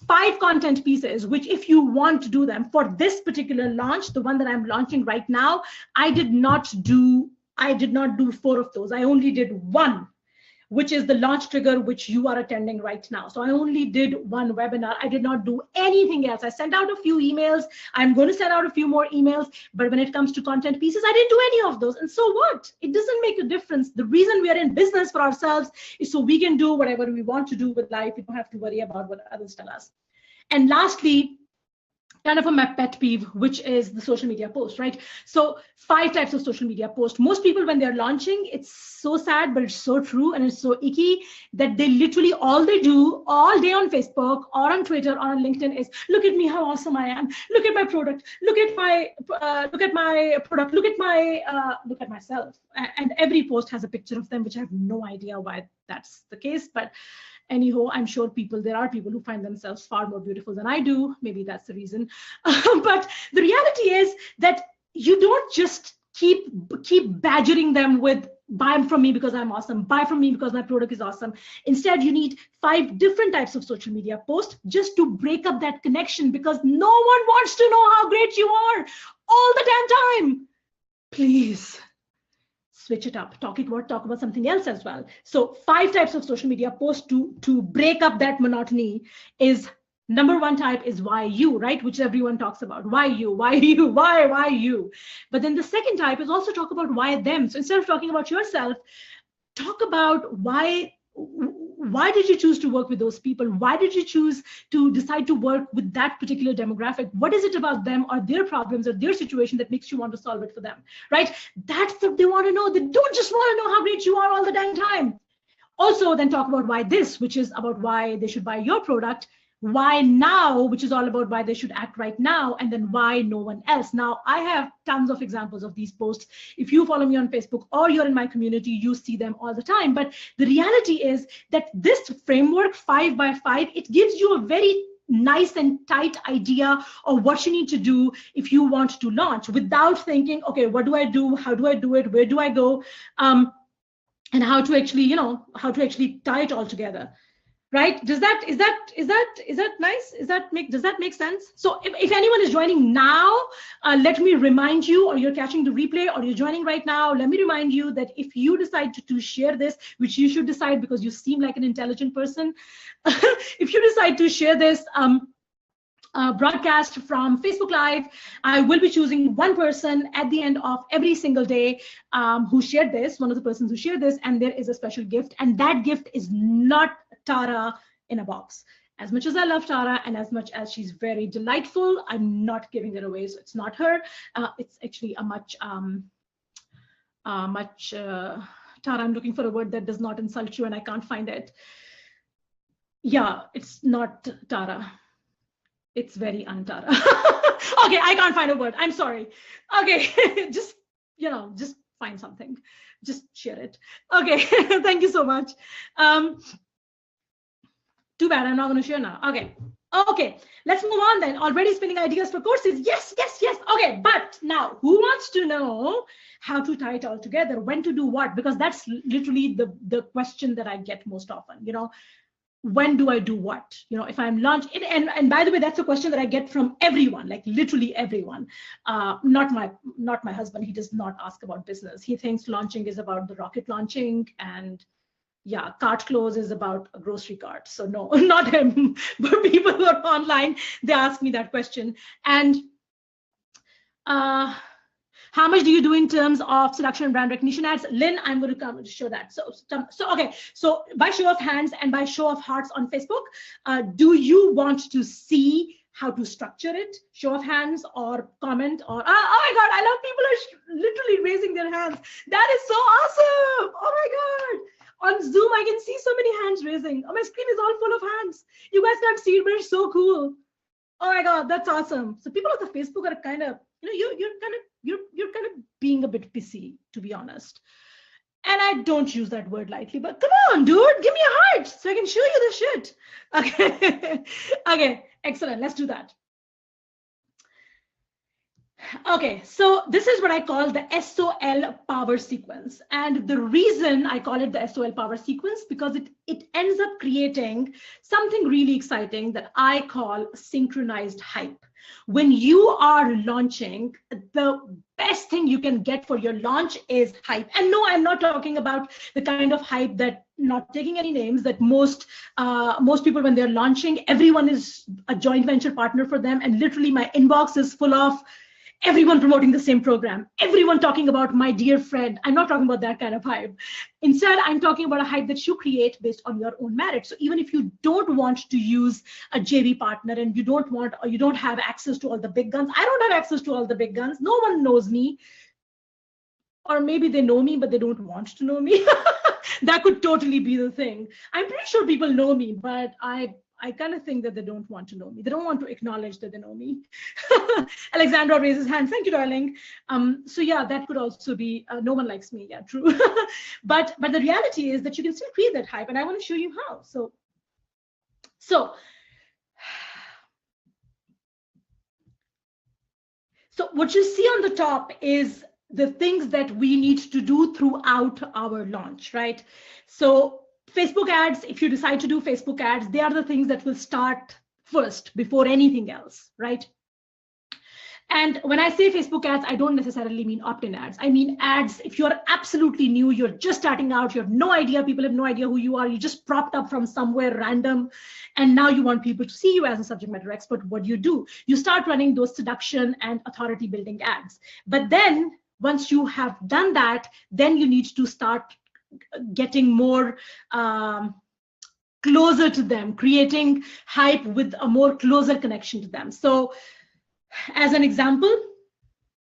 5 content pieces, which if you want to do them for this particular launch, the one that I'm launching right now, I did not do 4 of those. I only did 1. Which is the launch trigger, which you are attending right now. So I only did 1 webinar. I did not do anything else. I sent out a few emails. I'm going to send out a few more emails. But when it comes to content pieces, I didn't do any of those. And so what? It doesn't make a difference. The reason we are in business for ourselves is so we can do whatever we want to do with life. We don't have to worry about what others tell us. And lastly, kind of my pet peeve, which is the social media post, right? So 5 types of social media post. Most people, when they're launching, it's so sad, but it's so true and it's so icky that they literally all they do all day on Facebook or on Twitter or on LinkedIn is look at me, how awesome I am. Look at my product. Look at my product. Look at myself. And every post has a picture of them, which I have no idea why that's the case, but. Anyhow, I'm sure there are people who find themselves far more beautiful than I do. Maybe that's the reason. But the reality is that you don't just keep badgering them with buy from me because I'm awesome, buy from me because my product is awesome. Instead, you need 5 different types of social media posts just to break up that connection because no one wants to know how great you are all the damn time. Please. Switch it up, talk about something else as well. So 5 types of social media posts to break up that monotony is number 1 type is why you, right? Which everyone talks about. Why you, why you, why you? But then the second type is also talk about why them. So instead of talking about yourself, talk about why did you choose to work with those people? Why did you choose to decide to work with that particular demographic? What is it about them or their problems or their situation that makes you want to solve it for them, right? That's what they want to know. They don't just want to know how great you are all the dang time. Also, then talk about why this, which is about why they should buy your product. Why now, which is all about why they should act right now, and then why no one else. Now, I have tons of examples of these posts. If you follow me on Facebook or you're in my community, you see them all the time. But the reality is that this framework, 5 by 5, it gives you a very nice and tight idea of what you need to do if you want to launch without thinking, okay, what do I do? How do I do it? Where do I go? And how to actually, how to actually tie it all together. Right? Is that nice? Does that make sense? So if anyone is joining now, let me remind you, or you're catching the replay, or you're joining right now, let me remind you that if you decide to share this, which you should decide because you seem like an intelligent person, if you decide to share this broadcast from Facebook Live, I will be choosing one person at the end of every single day who shared this, one of the persons who shared this, and there is a special gift, and that gift is not Tara in a box. As much as I love Tara and as much as she's very delightful, I'm not giving it away, so it's not her. It's actually a Tara, I'm looking for a word that does not insult you and I can't find it. Yeah, it's not Tara. It's very un-Tara. Okay, I can't find a word. I'm sorry. Okay, just find something. Just share it. Okay, thank you so much. Too bad, I'm not going to share now. Okay, let's move on then. Already spinning ideas for courses. Yes. Okay, but now who wants to know how to tie it all together, when to do what? Because that's literally the question that I get most often. When do I do what? If I'm launching, and by the way, that's a question that I get from everyone, like literally everyone. Not my husband. He does not ask about business. He thinks launching is about the rocket launching, and yeah, cart close is about a grocery cart. So no, not him. But people who are online, they ask me that question. And how much do you do in terms of seduction and brand recognition ads? Lynn, I'm going to come to show that. So okay. So by show of hands and by show of hearts on Facebook, do you want to see how to structure it? Show of hands or comment or, oh my God, I love people are literally raising their hands. That is so awesome. Oh my God. On Zoom, I can see so many hands raising. Oh, my screen is all full of hands. You guys can't see it, but it's so cool. Oh my God, that's awesome. So people on the Facebook are kind of, you're kind of being a bit pissy, to be honest. And I don't use that word lightly, but come on, dude, give me a heart so I can show you the shit. Okay. Okay, excellent. Let's do that. Okay, so this is what I call the SOL power sequence. And the reason I call it the SOL power sequence, because it ends up creating something really exciting that I call synchronized hype. When you are launching, the best thing you can get for your launch is hype. And no, I'm not talking about the kind of hype that, not taking any names, that most people, when they're launching, everyone is a joint venture partner for them. And literally my inbox is full of everyone promoting the same program, everyone talking about my dear friend. I'm not talking about that kind of hype. Instead, I'm talking about a hype that you create based on your own merit. So even if you don't want to use a JV partner and you don't have access to all the big guns, I don't have access to all the big guns. No one knows me. Or maybe they know me, but they don't want to know me. That could totally be the thing. I'm pretty sure people know me, but I kind of think that they don't want to know me. They don't want to acknowledge that they know me. Alexandra raises hand. Thank you, darling. So yeah, that could also be, no one likes me. Yeah, true. But the reality is that you can still create that hype, and I want to show you how. So what you see on the top is the things that we need to do throughout our launch, right? So Facebook ads, if you decide to do Facebook ads, they are the things that will start first before anything else, right? And when I say Facebook ads, I don't necessarily mean opt-in ads. I mean ads, if you're absolutely new, you're just starting out, you have no idea, people have no idea who you are, you just propped up from somewhere random, and now you want people to see you as a subject matter expert. What do? You start running those seduction and authority building ads. But then once you have done that, then you need to start getting more closer to them, creating hype with a more closer connection to them. So as an example,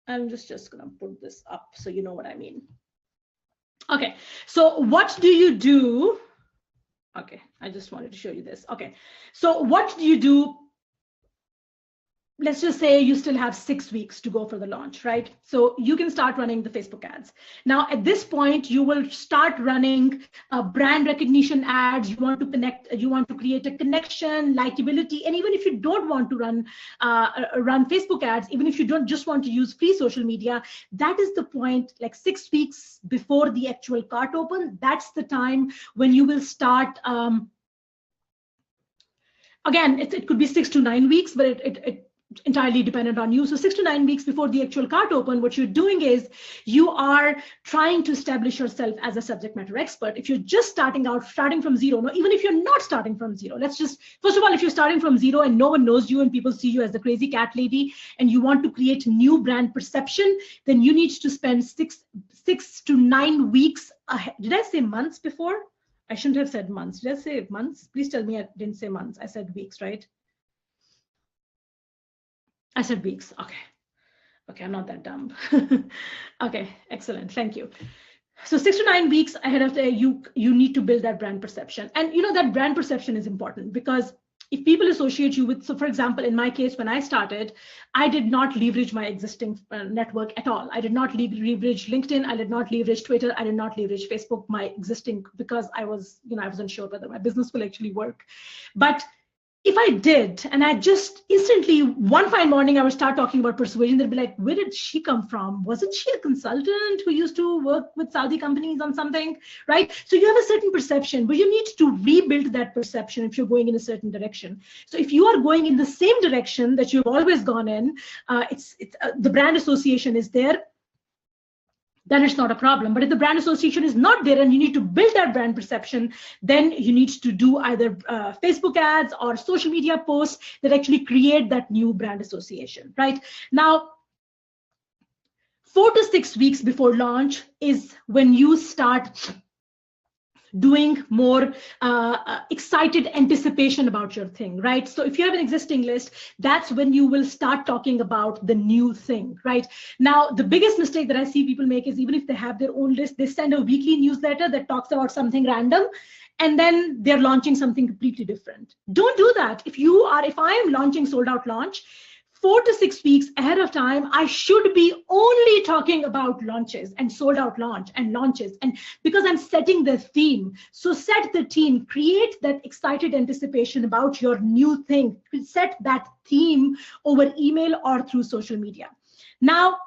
I'm just gonna put this up so you know what I mean. Okay, so what do you do? Okay, I just wanted to show you this. Okay, so what do you do? Let's just say you still have 6 weeks to go for the launch, right? So you can start running the Facebook ads. Now, at this point, you will start running brand recognition ads. You want to connect, you want to create a connection, likability. And even if you don't want to run Facebook ads, even if you don't just want to use free social media, that is the point, like 6 weeks before the actual cart open, that's the time when you will start again, it could be 6 to 9 weeks, but it entirely dependent on you. So 6 to 9 weeks before the actual cart open, what you're doing is you are trying to establish yourself as a subject matter expert. If you're just starting from zero, no, even if you're not starting from zero, let's just, first of all, if you're starting from zero and no one knows you and people see you as the crazy cat lady and you want to create new brand perception, then you need to spend 6 to 9 weeks ahead. Did I say months before? I shouldn't have said months. Did I say months? Please tell me I didn't say months. I said weeks, right? I said weeks. Okay, I'm not that dumb. Okay, excellent. Thank you. So 6 to 9 weeks ahead of the you need to build that brand perception. And you know that brand perception is important because if people associate you with, so for example, in my case, when I started, I did not leverage my existing network at all. I did not leverage LinkedIn. I did not leverage Twitter. I did not leverage Facebook, my existing, because I was, I wasn't sure whether my business will actually work. But if I did, and I just instantly, one fine morning, I would start talking about persuasion, they'd be like, where did she come from? Wasn't she a consultant who used to work with Saudi companies on something, right? So you have a certain perception, but you need to rebuild that perception if you're going in a certain direction. So if you are going in the same direction that you've always gone in, the brand association is there, then it's not a problem. But if the brand association is not there and you need to build that brand perception, then you need to do either Facebook ads or social media posts that actually create that new brand association, right? Now, 4 to 6 weeks before launch is when you start doing more excited anticipation about your thing, right? So if you have an existing list, that's when you will start talking about the new thing, right? Now, the biggest mistake that I see people make is even if they have their own list, they send a weekly newsletter that talks about something random, and then they're launching something completely different. Don't do that. If I am launching Sold Out Launch, 4 to 6 weeks ahead of time, I should be only talking about launches and sold out launch and launches. And because I'm setting the theme, so set the theme, create that excited anticipation about your new thing, set that theme over email or through social media. Now,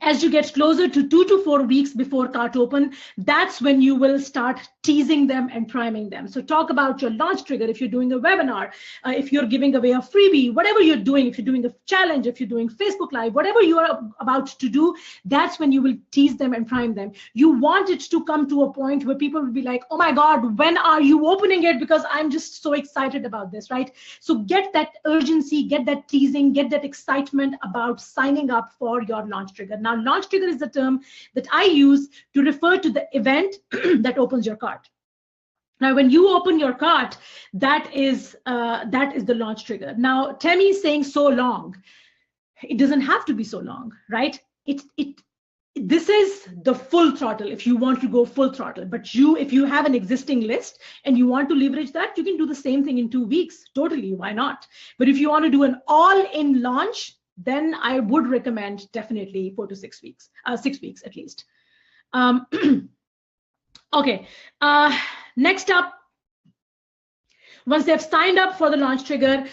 as you get closer to 2 to 4 weeks before cart open, that's when you will start teasing them and priming them. So talk about your launch trigger. If you're doing a webinar, if you're giving away a freebie, whatever you're doing, if you're doing a challenge, if you're doing Facebook Live, whatever you are about to do, that's when you will tease them and prime them. You want it to come to a point where people will be like, oh my God, when are you opening it? Because I'm just so excited about this, right? So get that urgency, get that teasing, get that excitement about signing up for your launch trigger. Now, launch trigger is the term that I use to refer to the event that opens your cart. Now, when you open your cart, that is the launch trigger. Now, Tammy is saying so long. It doesn't have to be so long, right? This is the full throttle if you want to go full throttle. But if you have an existing list and you want to leverage that, you can do the same thing in 2 weeks. Totally, why not? But if you want to do an all-in launch, then I would recommend definitely 4 to 6 weeks, 6 weeks at least. Okay, next up, once they've signed up for the launch trigger,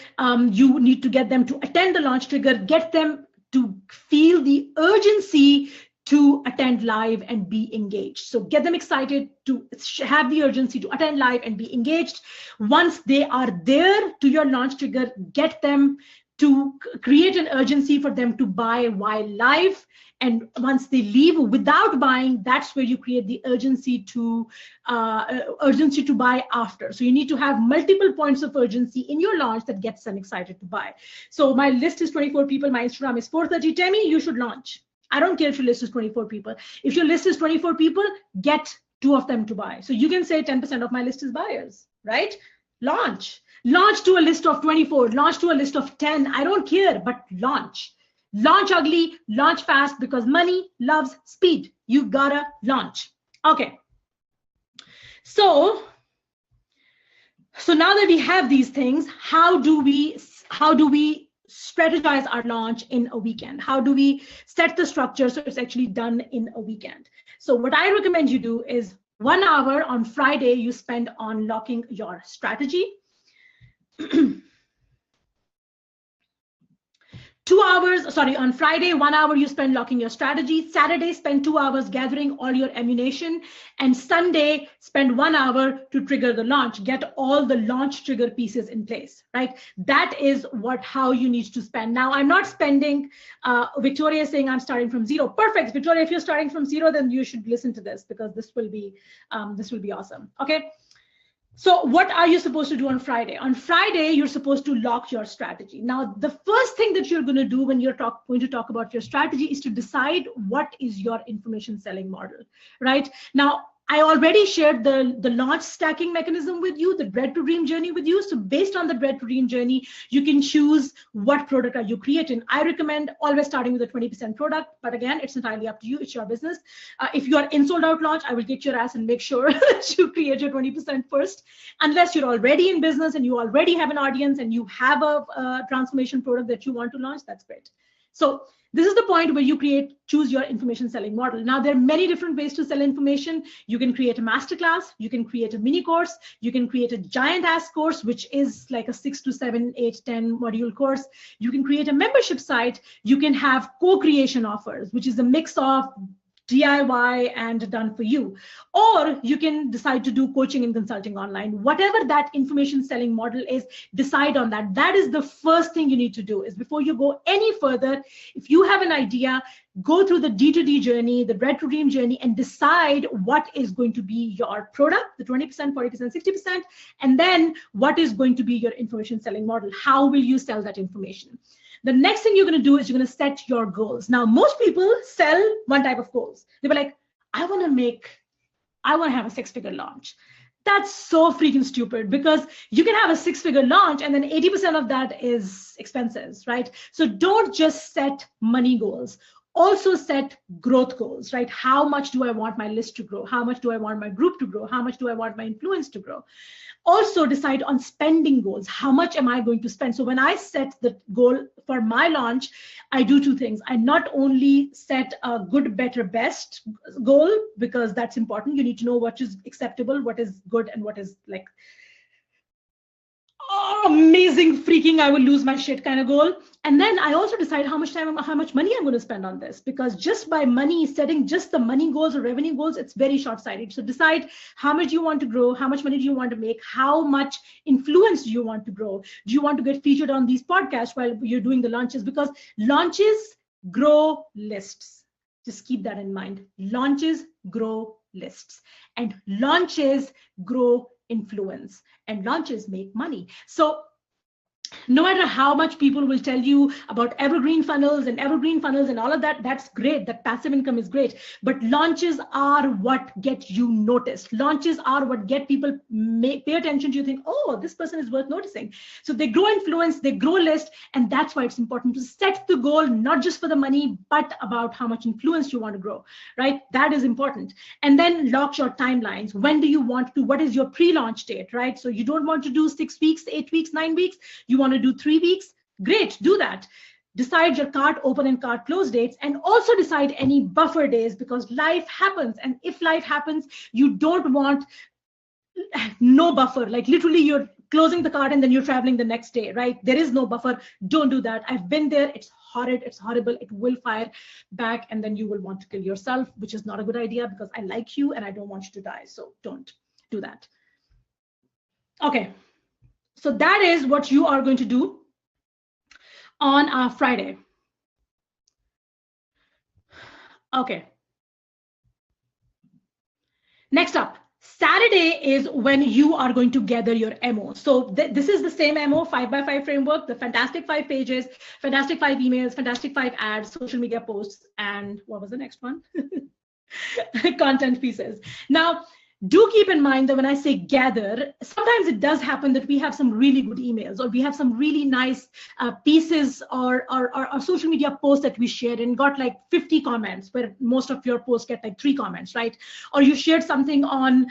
you need to get them to attend the launch trigger, get them to feel the urgency to attend live and be engaged. So get them excited to have the urgency to attend live and be engaged. Once they are there to your launch trigger, get them to create an urgency for them to buy while live. And once they leave without buying, that's where you create the urgency to buy after. So you need to have multiple points of urgency in your launch that gets them excited to buy. So my list is 24 people. My Instagram is 430. Tammy, you should launch. I don't care if your list is 24 people. If your list is 24 people, get 2 of them to buy. So you can say 10% of my list is buyers, right? Launch to a list of 24, launch to a list of 10. I don't care, but launch. Launch ugly, launch fast, because money loves speed. You gotta launch. Okay. So now that we have these things, how do we strategize our launch in a weekend? How do we set the structure so it's actually done in a weekend? So what I recommend you do is 1 hour on Friday you spend on locking your strategy. On Friday, 1 hour you spend locking your strategy. Saturday, spend 2 hours gathering all your ammunition. And Sunday, spend 1 hour to trigger the launch. Get all the launch trigger pieces in place, right? That is how you need to spend. Now, I'm not spending, Victoria is saying I'm starting from zero. Perfect, Victoria, if you're starting from zero, then you should listen to this because this will be awesome, okay? So what are you supposed to do on Friday? On Friday, you're supposed to lock your strategy. Now, the first thing that you're going to do when you're going to talk about your strategy is to decide what is your information selling model, right? Now, I already shared the launch stacking mechanism with you, the dread to dream journey with you. So based on the dread to dream journey, you can choose what product are you creating. I recommend always starting with a 20% product, but again, it's entirely up to you. It's your business. If you are in sold out launch, I will kick your ass and make sure that you create your 20% first. Unless you're already in business and you already have an audience and you have a transformation product that you want to launch, that's great. So this is the point where you choose your information selling model. Now, there are many different ways to sell information. You can create a masterclass, you can create a mini course, you can create a giant ass course, which is like a 6 to 7, 8, 10 module course. You can create a membership site. You can have co-creation offers, which is a mix of DIY and done for you. Or you can decide to do coaching and consulting online. Whatever that information selling model is, decide on that. That is the first thing you need to do. Is before you go any further, if you have an idea, go through the D2D journey, the dread to dream journey, and decide what is going to be your product, the 20%, 40%, 60%, and then what is going to be your information selling model. How will you sell that information? The next thing you're going to do is you're going to set your goals. Now, most people sell one type of goals. They were like, I want to have a 6-figure launch. That's so freaking stupid because you can have a 6-figure launch and then 80% of that is expenses, right? So don't just set money goals. Also set growth goals, right? How much do I want my list to grow? How much do I want my group to grow? How much do I want my influence to grow? Also decide on spending goals. How much am I going to spend? So when I set the goal for my launch, I do 2 things. I not only set a good, better, best goal, because that's important. You need to know what is acceptable, what is good, and what is like, amazing freaking I will lose my shit kind of goal. And then I also decide how much time, how much money I'm going to spend on this, because just by setting just the money goals or revenue goals, it's very short-sighted. So decide how much you want to grow, how much money do you want to make, how much influence do you want to grow? Do you want to get featured on these podcasts while you're doing the launches? Because launches grow lists. Just keep that in mind. Launches grow lists, and launches grow influence, and launches make money. So no matter how much people will tell you about evergreen funnels and all of that, that's great. That passive income is great. But launches are what get you noticed. Launches are what get people pay attention to you, think, oh, this person is worth noticing. So they grow influence, they grow list, and that's why it's important to set the goal, not just for the money, but about how much influence you want to grow, right? That is important. And then lock your timelines. When do you want to, what is your pre-launch date, right? So you don't want to do 6 weeks, 8 weeks, 9 weeks. You want to do 3 weeks, great, do that. Decide your cart open and cart close dates, and also decide any buffer days, because life happens. And if life happens, you don't want no buffer, like literally you're closing the cart and then you're traveling the next day, right? There is no buffer. Don't do that. I've been there. It's horrid. It's horrible. It will fire back, and then you will want to kill yourself, which is not a good idea, because I like you and I don't want you to die. So don't do that. Okay. So that is what you are going to do on Friday. Okay. Next up, Saturday is when you are going to gather your MO. So this is the same MO, 5x5 framework, the fantastic 5 pages, fantastic 5 emails, fantastic 5 ads, social media posts, and what was the next one? Content pieces. Now, do keep in mind that when I say gather, sometimes it does happen that we have some really good emails, or we have some really nice pieces or social media posts that we shared and got like 50 comments, where most of your posts get like 3 comments, right? Or you shared something on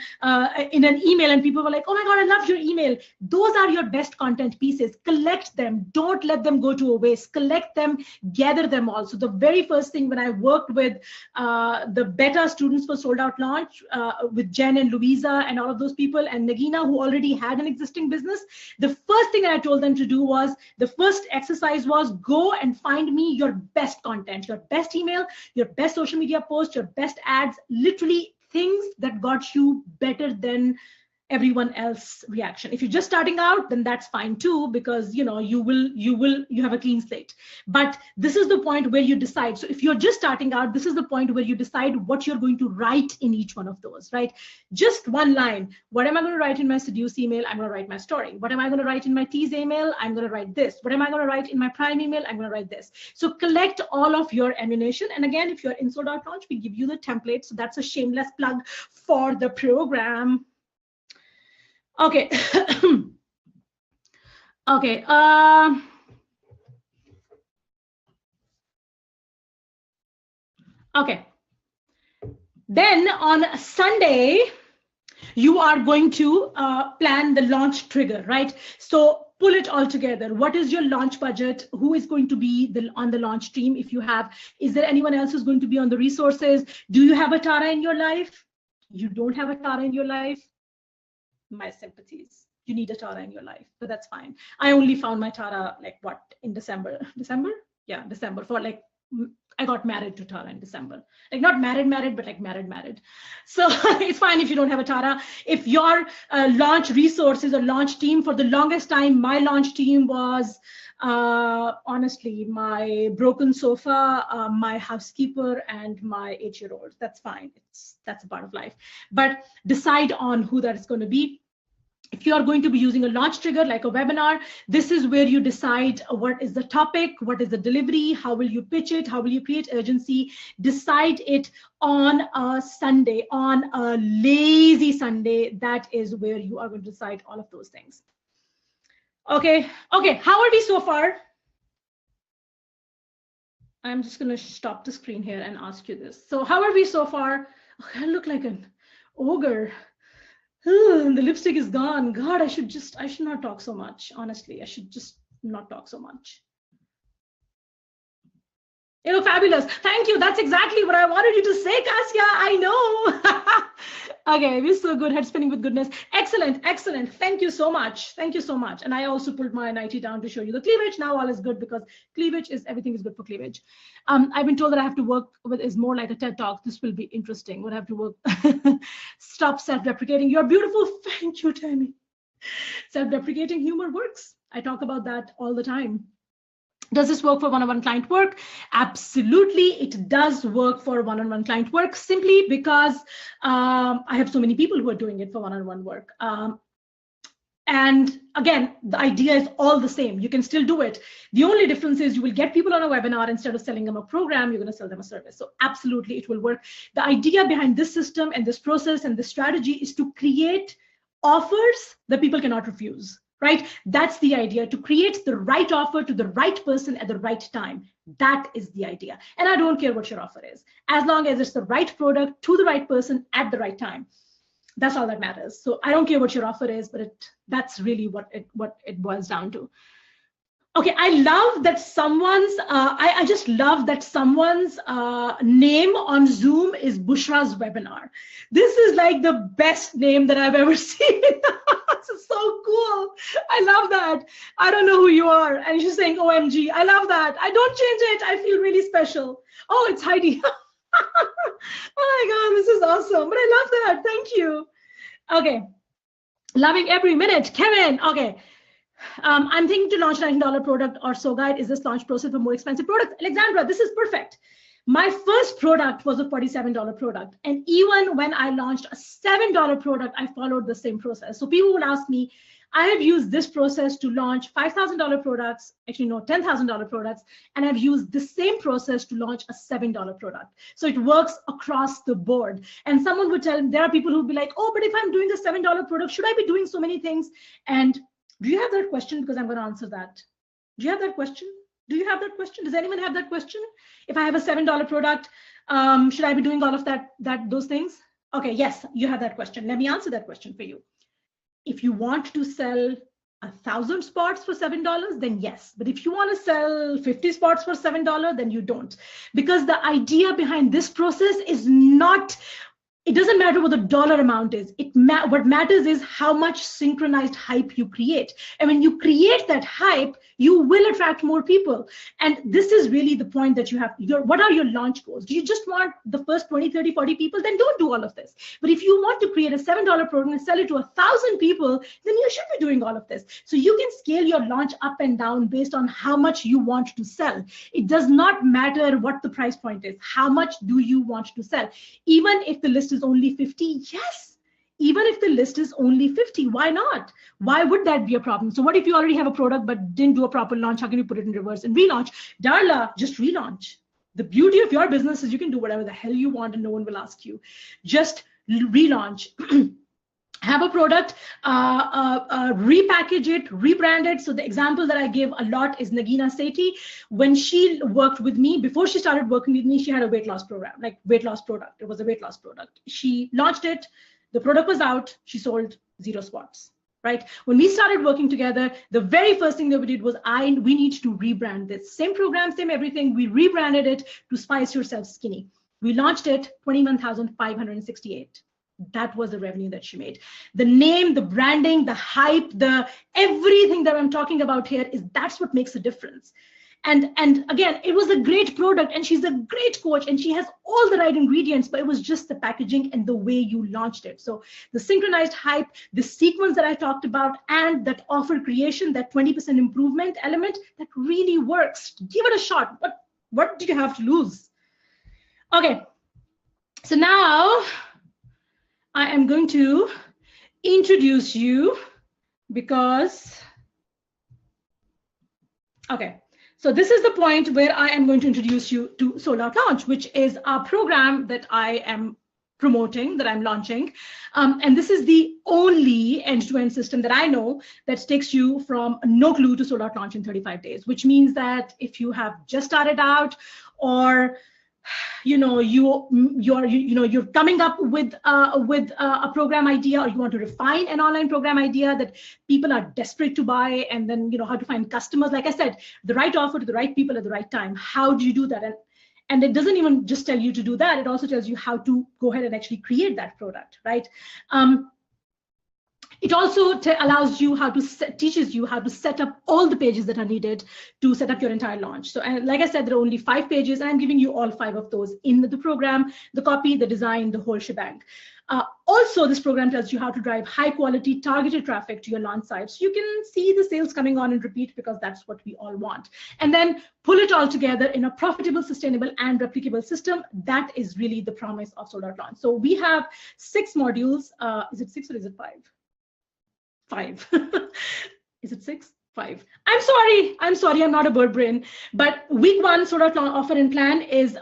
in an email and people were like, oh my God, I loved your email. Those are your best content pieces. Collect them. Don't let them go to a waste. Collect them, gather them all. So the very first thing when I worked with the beta students for Sold Out Launch with Jen and Louisa and all of those people and Nagina who already had an existing business, the first thing that I told them to do was, the first exercise was go and find me your best content, your best email, your best social media post, your best ads, literally things that got you better than everyone else reaction. If you're just starting out, then that's fine too, because you have a clean slate. But this is the point where you decide. So if you're just starting out, this is the point where you decide what you're going to write in each one of those, right? Just one line. What am I going to write in my seduce email? I'm going to write my story. What am I going to write in my tease email? I'm going to write this. What am I going to write in my prime email? I'm going to write this. So collect all of your ammunition. And again, if you're in Sold Out Launch, we give you the template. So that's a shameless plug for the program. Okay. Okay. Okay. Then on Sunday, you are going to plan the launch trigger, right? So pull it all together. What is your launch budget? Who is going to be on the launch team? If you have, is there anyone else who's going to be on the resources? Do you have a Tara in your life? You don't have a Tara in your life? My sympathies. You need a Tara in your life, but that's fine. I only found my Tara like what, in December? Yeah, December. For like, I got married to Tara in December. Like not married, but like married. So it's fine if you don't have a Tara. If your launch resources or launch team, for the longest time, my launch team was honestly my broken sofa, my housekeeper, and my 8-year-old. That's fine. That's a part of life. But decide on who that is going to be. If you are going to be using a launch trigger like a webinar, this is where you decide what is the topic, what is the delivery, how will you pitch it, how will you create urgency. Decide it on a Sunday, on a lazy Sunday. That is where you are going to decide all of those things. Okay, how are we so far? I'm just going to stop the screen here and ask you this. So how are we so far? Oh, I look like an ogre. The lipstick is gone. God, I should not talk so much. Honestly, I should just not talk so much. You look fabulous. Thank you. That's exactly what I wanted you to say, Kasia. I know. Okay, we're so good. Head spinning with goodness. Excellent. Thank you so much. And I also pulled my 90 down to show you the cleavage. Now all is good because cleavage is, everything is good for cleavage. I've been told that I have to work with is more like a TED talk. This will be interesting. What I have to work. Stop self-deprecating. You're beautiful. Thank you, Tammy. Self-deprecating humor works. I talk about that all the time. Does this work for one-on-one client work? Absolutely, it does work for one-on-one client work, simply because I have so many people who are doing it for one-on-one work. And again, the idea is all the same. You can still do it. The only difference is you will get people on a webinar. Instead of selling them a program, you're going to sell them a service. So absolutely, it will work. The idea behind this system and this process and this strategy is to create offers that people cannot refuse. Right? That's the idea, to create the right offer to the right person at the right time. That is the idea. And I don't care what your offer is, as long as it's the right product to the right person at the right time. That's all that matters. So I don't care what your offer is, but that's really what it boils down to. Okay, I love that someone's, I just love that someone's name on Zoom is Bushra's webinar. This is like the best name that I've ever seen. This is so cool. I love that. I don't know who you are. And she's saying, OMG, I love that. I don't change it. I feel really special. Oh, it's Heidi. Oh my God, this is awesome. But I love that. Thank you. Okay. Loving every minute. Kevin, okay. I'm thinking to launch a $19 product or so guide. Is this launch process for more expensive products? Alexandra, this is perfect. My first product was a $47 product. And even when I launched a $7 product, I followed the same process. So people would ask me, I have used this process to launch $5,000 products, actually no, $10,000 products, and I've used the same process to launch a $7 product. So it works across the board. And someone would tell, there are people who'd be like, oh, but if I'm doing a $7 product, should I be doing so many things? And do you have that question? Because I'm going to answer that. Do you have that question? Do you have that question? Does anyone have that question? If I have a $7 product, should I be doing all of those things? Okay, yes, you have that question. Let me answer that question for you. If you want to sell 1,000 spots for $7, then yes. But if you want to sell 50 spots for $7, then you don't. Because the idea behind this process is not it doesn't matter what the dollar amount is. What matters is how much synchronized hype you create. And when you create that hype, you will attract more people. And this is really the point that you have. What are your launch goals? Do you just want the first 20, 30, 40 people? Then don't do all of this. But if you want to create a $7 program and sell it to 1,000 people, then you should be doing all of this. So you can scale your launch up and down based on how much you want to sell. It does not matter what the price point is. How much do you want to sell? Even if the list is only 50, yes. Even if the list is only 50, why not? Why would that be a problem? So what if you already have a product but didn't do a proper launch? How can you put it in reverse and relaunch? Darla, just relaunch. The beauty of your business is you can do whatever the hell you want and no one will ask you. Just relaunch. Have a product, repackage it, rebrand it. So the example that I give a lot is Nagina Sethi. When she worked with me, before she started working with me, she had a weight loss program, like weight loss product. It was a weight loss product. She launched it. The product was out. She sold 0 squats, right? When we started working together, the very first thing that we did was we need to rebrand this. Same program, same everything. We rebranded it to Spice Yourself Skinny. We launched it, 21,568. That was the revenue that she made. The name, the branding, the hype, the everything that I'm talking about here that's what makes a difference. And again, it was a great product and she's a great coach and she has all the right ingredients, but it was just the packaging and the way you launched it. So the synchronized hype, the sequence that I talked about, and that offer creation, that 20% improvement element, that really works. Give it a shot. What do you have to lose? Okay, so now I am going to introduce you because, okay. So this is the point where I am going to introduce you to Sold Out Launch, which is a program that I am promoting, that I'm launching. And this is the only end-to-end system that I know that takes you from no clue to Sold Out Launch in 35 days, which means that if you have just started out or you're coming up with a program idea, or you want to refine an online program idea that people are desperate to buy, and then how to find customers. Like I said, the right offer to the right people at the right time. How do you do that? And it doesn't even just tell you to do that. It also tells you how to go ahead and actually create that product, right? It also allows you teaches you how to set up all the pages that are needed to set up your entire launch. So like I said, there are only 5 pages, and I'm giving you all 5 of those in the program, the copy, the design, the whole shebang. Also, this program tells you how to drive high quality targeted traffic to your launch site. So you can see the sales coming on and repeat, because that's what we all want. And then pull it all together in a profitable, sustainable, and replicable system. That is really the promise of Sold Out Launch. So we have 6 modules. Is it 6 or is it 5? 5. Is it 6? 5. I'm sorry, I'm not a bird brain. But week 1 Sold Out Launch offer and plan is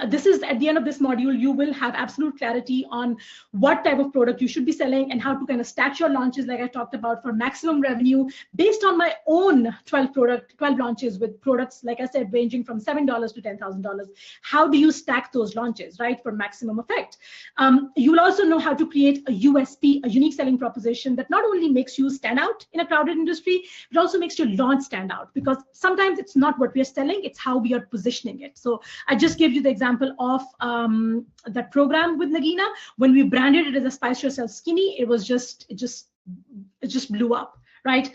this is at the end of this module, you will have absolute clarity on what type of product you should be selling and how to kind of stack your launches, like I talked about, for maximum revenue based on my own 12 launches with products, like I said, ranging from $7 to $10,000. How do you stack those launches, right, for maximum effect? You will also know how to create a USP, a unique selling proposition that not only makes you stand out in a crowded industry, it also makes your launch stand out, because sometimes it's not what we are selling, it's how we are positioning it. So I just gave you the example of that program with Nagina. When we branded it as a Spice Yourself Skinny, it just blew up, right?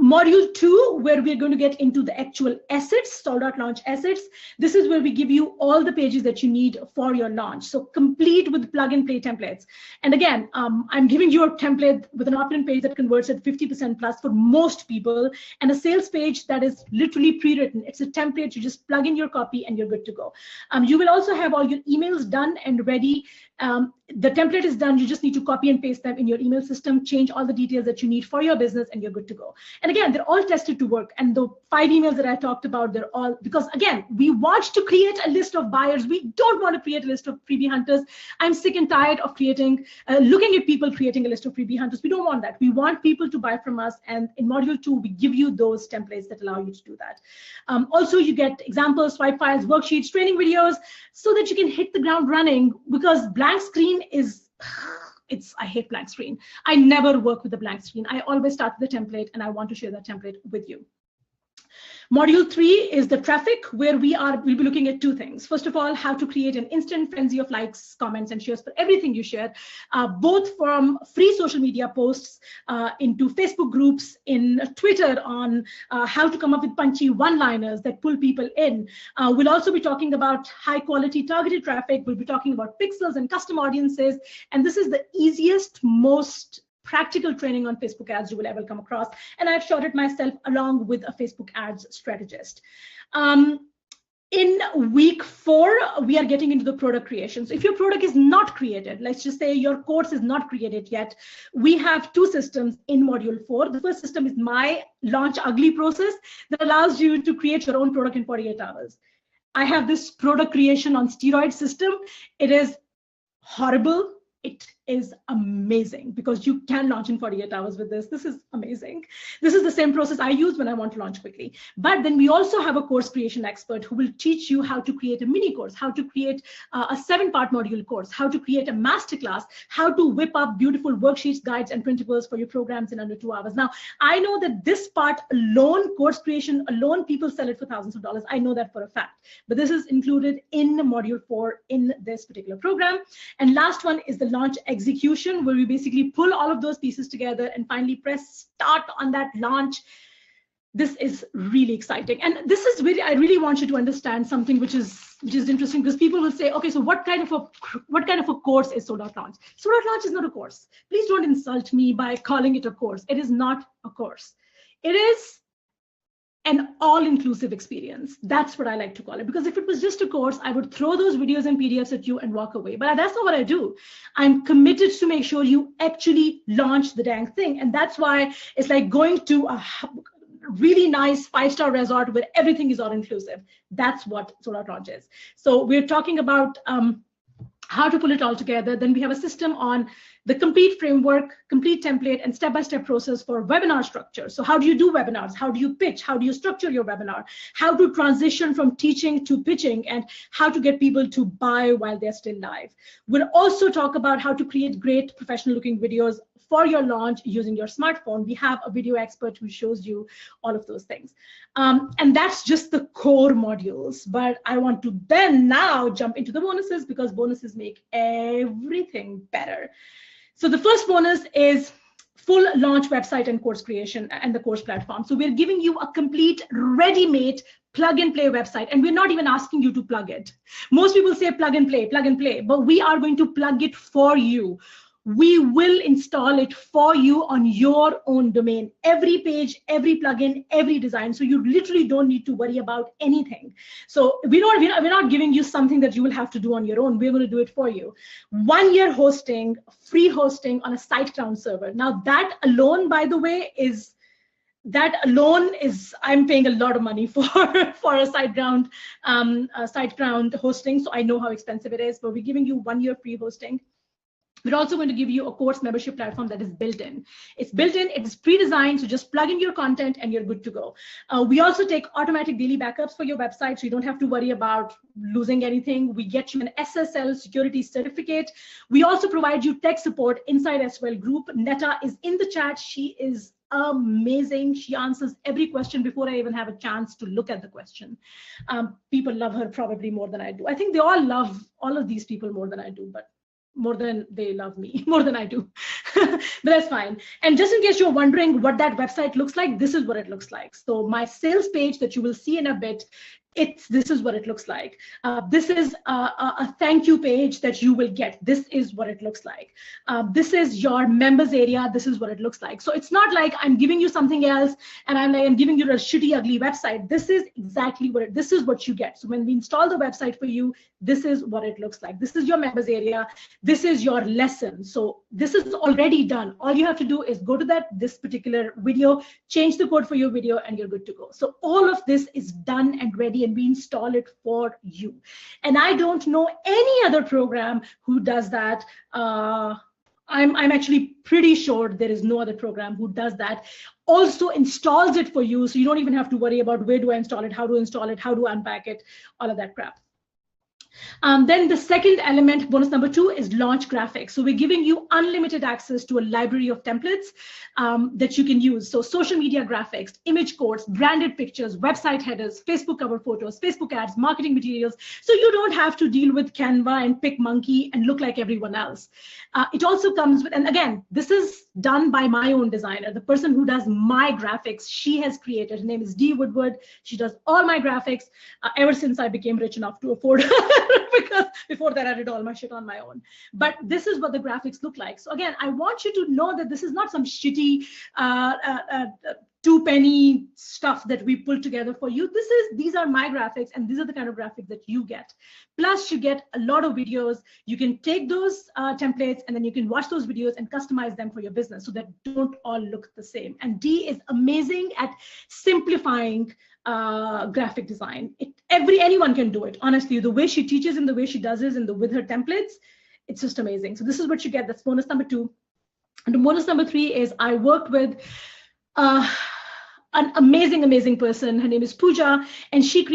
Module 2, where we're going to get into the actual assets, Sold Out Launch assets. This is where we give you all the pages that you need for your launch. So complete with plug and play templates. And again, I'm giving you a template with an opt-in page that converts at 50% plus for most people, and a sales page that is literally pre-written. It's a template. You just plug in your copy and you're good to go. You will also have all your emails done and ready. The template is done. You just need to copy and paste them in your email system, change all the details that you need for your business, and you're good to go. And again, they're all tested to work. And the 5 emails that I talked about, they're all, because again, we want to create a list of buyers. We don't want to create a list of freebie hunters. I'm sick and tired of looking at people creating a list of freebie hunters. We don't want that. We want people to buy from us. And in module 2, we give you those templates that allow you to do that. Also, you get examples, swipe files, worksheets, training videos, so that you can hit the ground running, because blank screen is, I hate blank screen. I never work with a blank screen. I always start with a template, and I want to share that template with you. Module 3 is the traffic, where we'll be looking at two things. First of all, how to create an instant frenzy of likes, comments, and shares for everything you share, both from free social media posts into Facebook groups, in Twitter, on how to come up with punchy one-liners that pull people in. We'll also be talking about high-quality targeted traffic. We'll be talking about pixels and custom audiences. And this is the easiest, most practical training on Facebook ads you will ever come across. And I've shot it myself along with a Facebook ads strategist. In week 4, we are getting into the product creation. So if your product is not created, let's just say your course is not created yet, we have 2 systems in module 4. The first system is my launch ugly process that allows you to create your own product in 48 hours. I have this product creation on steroid system. It is horrible. It is amazing because you can launch in 48 hours with this. This is amazing. This is the same process I use when I want to launch quickly. But then we also have a course creation expert who will teach you how to create a mini course, how to create a 7-part module course, how to create a masterclass, how to whip up beautiful worksheets, guides, and printables for your programs in under 2 hours. Now, I know that this part alone, course creation alone, people sell it for thousands of dollars. I know that for a fact. But this is included in module 4 in this particular program. And last one is the launch execution, where we basically pull all of those pieces together and finally press start on that launch. This is really exciting. And this is really, I really want you to understand something which is interesting, because people will say, okay, so what kind of a course is Sold Out Launch? Sold Out Launch is not a course. Please don't insult me by calling it a course. It is not a course. It is an all-inclusive experience. That's what I like to call it. Because if it was just a course, I would throw those videos and PDFs at you and walk away. But that's not what I do. I'm committed to make sure you actually launch the dang thing. And that's why it's like going to a really nice 5-star resort where everything is all-inclusive. That's what Sold Out Launch is. So we're talking about how to pull it all together. Then we have a system on the complete framework, complete template, and step-by-step process for webinar structure. So how do you do webinars? How do you pitch? How do you structure your webinar? How to transition from teaching to pitching, and how to get people to buy while they're still live. We'll also talk about how to create great professional-looking videos for your launch using your smartphone. We have a video expert who shows you all of those things. And that's just the core modules. But I want to then now jump into the bonuses, because bonuses make everything better. So the first bonus is full launch website and course creation and the course platform. So we're giving you a complete ready-made plug and play website, and we're not even asking you to plug it. Most people say plug and play, but we are going to plug it for you. We will install it for you on your own domain. Every page, every plugin, every design. So you literally don't need to worry about anything. So we're not giving you something that you will have to do on your own. We're going to do it for you. 1 year hosting, free hosting on a SiteGround server. Now that alone, by the way, I'm paying a lot of money for a SiteGround hosting. So I know how expensive it is, but we're giving you 1 year free hosting. We're also going to give you a course membership platform that is built in. It's built in, it's pre-designed, so just plug in your content and you're good to go. We also take automatic daily backups for your website, so you don't have to worry about losing anything. We get you an SSL security certificate. We also provide you tech support inside SWL group. Netta is in the chat. She is amazing. She answers every question before I even have a chance to look at the question. People love her probably more than I do. I think they all love all of these people more than I do, but more than they love me, more than I do. But that's fine. And just in case you're wondering what that website looks like, this is what it looks like. So my sales page that you will see in a bit, this is what it looks like. This is a thank you page that you will get. This is what it looks like. This is your members area. This is what it looks like. So it's not like I'm giving you something else and I'm giving you a shitty, ugly website. This is exactly this is what you get. So when we install the website for you, this is what it looks like. This is your members area. This is your lesson. So this is already done. All you have to do is go to this particular video, change the code for your video, and you're good to go. So all of this is done and ready, and we install it for you. And I don't know any other program who does that. I'm actually pretty sure there is no other program who does that. Also installs it for you, so you don't even have to worry about where do I install it, how to install it, how to unpack it, all of that crap. Then the second element, bonus number 2, is launch graphics. So we're giving you unlimited access to a library of templates that you can use. So social media graphics, image codes, branded pictures, website headers, Facebook cover photos, Facebook ads, marketing materials. So you don't have to deal with Canva and PicMonkey and look like everyone else. It also comes with, and again, this is done by my own designer, the person who does my graphics. She has created, her name is Dee Woodward. She does all my graphics ever since I became rich enough to afford because before that I did all my shit on my own. But this is what the graphics look like. So again, I want you to know that this is not some shitty 2-penny stuff that we pulled together for you. These are my graphics, and these are the kind of graphics that you get. Plus, you get a lot of videos. You can take those templates, and then you can watch those videos and customize them for your business so that don't all look the same. And Dee is amazing at simplifying graphic design. Anyone can do it. Honestly, the way she teaches and the way she does it and with her templates, it's just amazing. So this is what you get. That's bonus number 2. And the bonus number 3 is I worked with an amazing person. Her name is Pooja, and she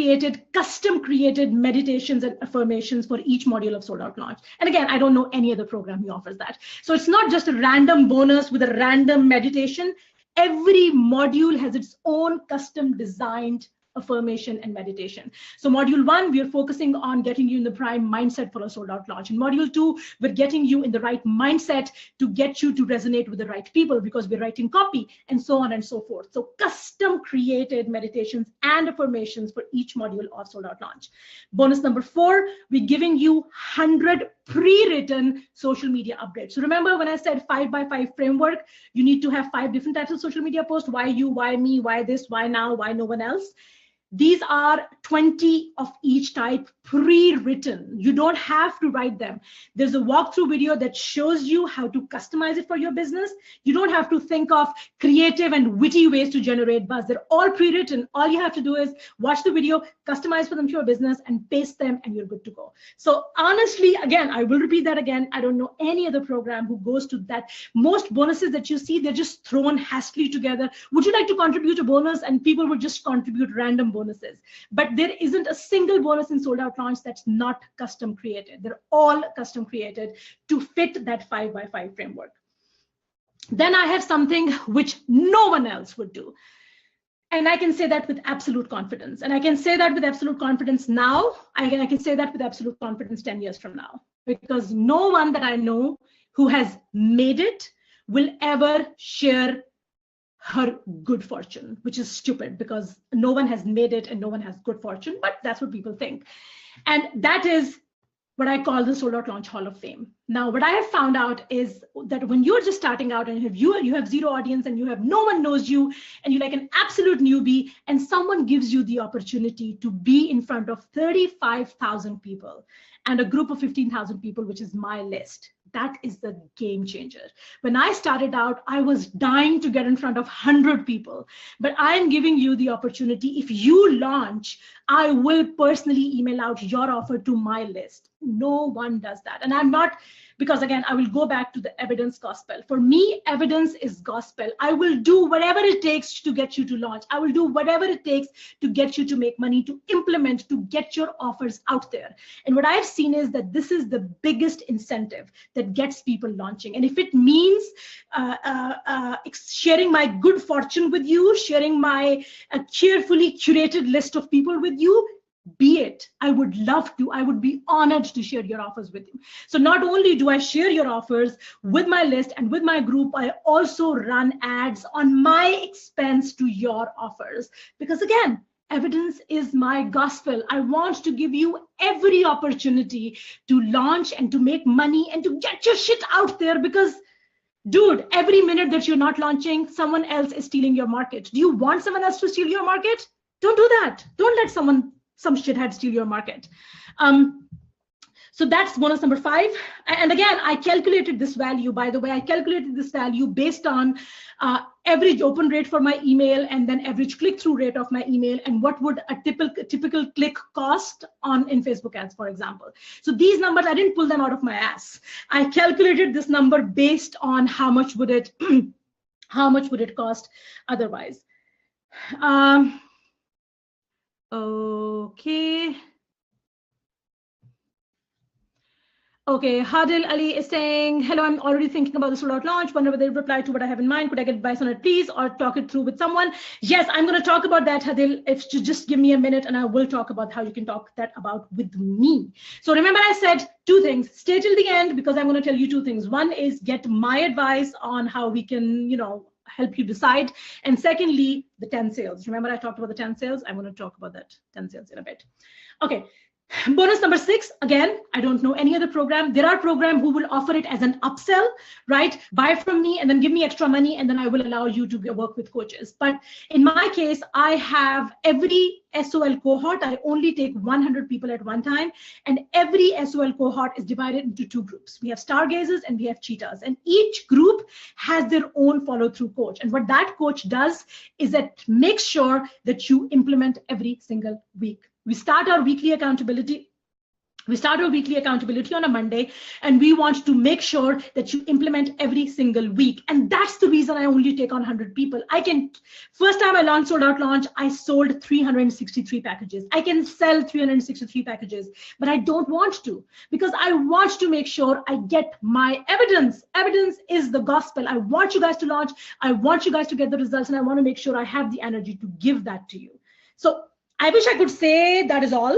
custom created meditations and affirmations for each module of Sold Out Launch. And again, I don't know any other program who offers that. So it's not just a random bonus with a random meditation. Every module has its own custom designed affirmation and meditation. So module 1, we are focusing on getting you in the prime mindset for a sold out launch. In module 2, we're getting you in the right mindset to get you to resonate with the right people because we're writing copy and so on and so forth. So custom created meditations and affirmations for each module of sold out launch. Bonus number 4, we're giving you 100 pre-written social media updates. So remember when I said 5x5 framework, you need to have 5 different types of social media posts. Why you, why me, why this, why now, why no one else? These are 20 of each type pre-written. You don't have to write them. There's a walkthrough video that shows you how to customize it for your business. You don't have to think of creative and witty ways to generate buzz. They're all pre-written. All you have to do is watch the video, customize for them to your business, and paste them, and you're good to go. So honestly, again, I will repeat that again. I don't know any other program who goes to that. Most bonuses that you see, they're just thrown hastily together. Would you like to contribute a bonus? And people would just contribute random bonuses. But there isn't a single bonus in Sold Out Launch that's not custom created. They're all custom created to fit that 5x5 framework. Then I have something which no one else would do. And I can say that with absolute confidence. And I can say that with absolute confidence now. I can say that with absolute confidence 10 years from now. Because no one that I know who has made it will ever share her good fortune, which is stupid because no one has made it and no one has good fortune, but that's what people think. And that is what I call the Sold Out Launch Hall of Fame. Now, what I have found out is that when you're just starting out and you have zero audience and no one knows you and you're like an absolute newbie and someone gives you the opportunity to be in front of 35,000 people and a group of 15,000 people, which is my list. That is the game changer. When I started out, I was dying to get in front of 100 people, but I am giving you the opportunity. If you launch, I will personally email out your offer to my list. No one does that. And I'm not, because again, I will go back to the evidence gospel. For me, evidence is gospel. I will do whatever it takes to get you to launch. I will do whatever it takes to get you to make money, to implement, to get your offers out there. And what I've seen is that this is the biggest incentive that gets people launching. And if it means sharing my good fortune with you, sharing my carefully curated list of people with you, be it. I would love to. I would be honored to share your offers with you. So not only do I share your offers with my list and with my group, I also run ads on my expense to your offers. Because again, evidence is my gospel. I want to give you every opportunity to launch and to make money and to get your shit out there because, dude, every minute that you're not launching, someone else is stealing your market. Do you want someone else to steal your market? Don't do that. Don't let some shithead steal your market. So that's bonus number 5. And again, I calculated this value, by the way. I calculated this value based on average open rate for my email and then average click-through rate of my email and what would a typical click cost in Facebook ads, for example. So these numbers, I didn't pull them out of my ass. I calculated this number based on how much would it cost otherwise. Okay. Okay, Hadil Ali is saying, hello, I'm already thinking about the sold out launch. Whenever they reply to what I have in mind, could I get advice on it, please, or talk it through with someone? Yes, I'm going to talk about that, Hadil. If you just give me a minute and I will talk about how you can talk that about with me. So remember I said two things, stay till the end because I'm going to tell you two things. One is get my advice on how we can, help you decide. And secondly, the 10 sales. Remember I talked about the 10 sales? I'm going to talk about that 10 sales in a bit. Okay. Bonus number 6, again, I don't know any other program. There are programs who will offer it as an upsell, right? Buy from me and then give me extra money and then I will allow you to work with coaches. But in my case, I have every SOL cohort. I only take 100 people at one time. And every SOL cohort is divided into 2 groups. We have stargazers and we have cheetahs. And each group has their own follow-through coach. And what that coach does is that makes sure that you implement every single week. We start our weekly accountability. We start our weekly accountability on a Monday, and we want to make sure that you implement every single week. And that's the reason I only take on 100 people. First time I launched Sold Out Launch, I sold 363 packages. I can sell 363 packages, but I don't want to because I want to make sure I get my evidence. Evidence is the gospel. I want you guys to launch. I want you guys to get the results, and I want to make sure I have the energy to give that to you. So I wish I could say that is all.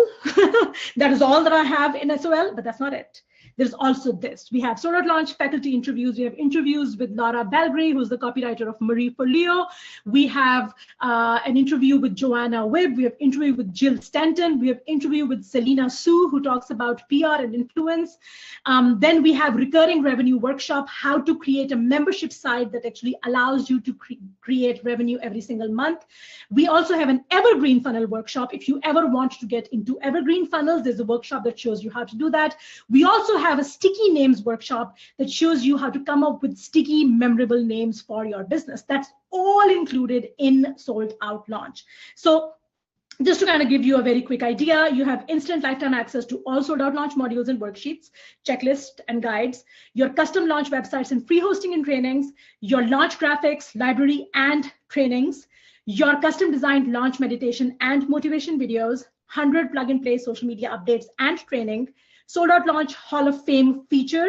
That is all that I have in SOL, but that's not it. There's also this. We have Sold Out Launch faculty interviews. We have interviews with Laura Belgray, who's the copywriter of Marie for Leo. We have an interview with Joanna Wibb. We have interview with Jill Stanton. We have interview with Selena Sue, who talks about PR and influence. Then we have recurring revenue workshop, how to create a membership site that actually allows you to create revenue every single month. We also have an Evergreen funnel workshop. If you ever want to get into Evergreen funnels, there's a workshop that shows you how to do that. We also have a sticky names workshop that shows you how to come up with sticky, memorable names for your business. That's all included in Sold Out Launch. So just to kind of give you a very quick idea, you have instant lifetime access to all Sold Out Launch modules and worksheets, checklists and guides, your custom launch websites and free hosting and trainings, your launch graphics, library and trainings, your custom designed launch meditation and motivation videos, 100 plug and play social media updates and training, Sold Out Launch Hall of Fame feature,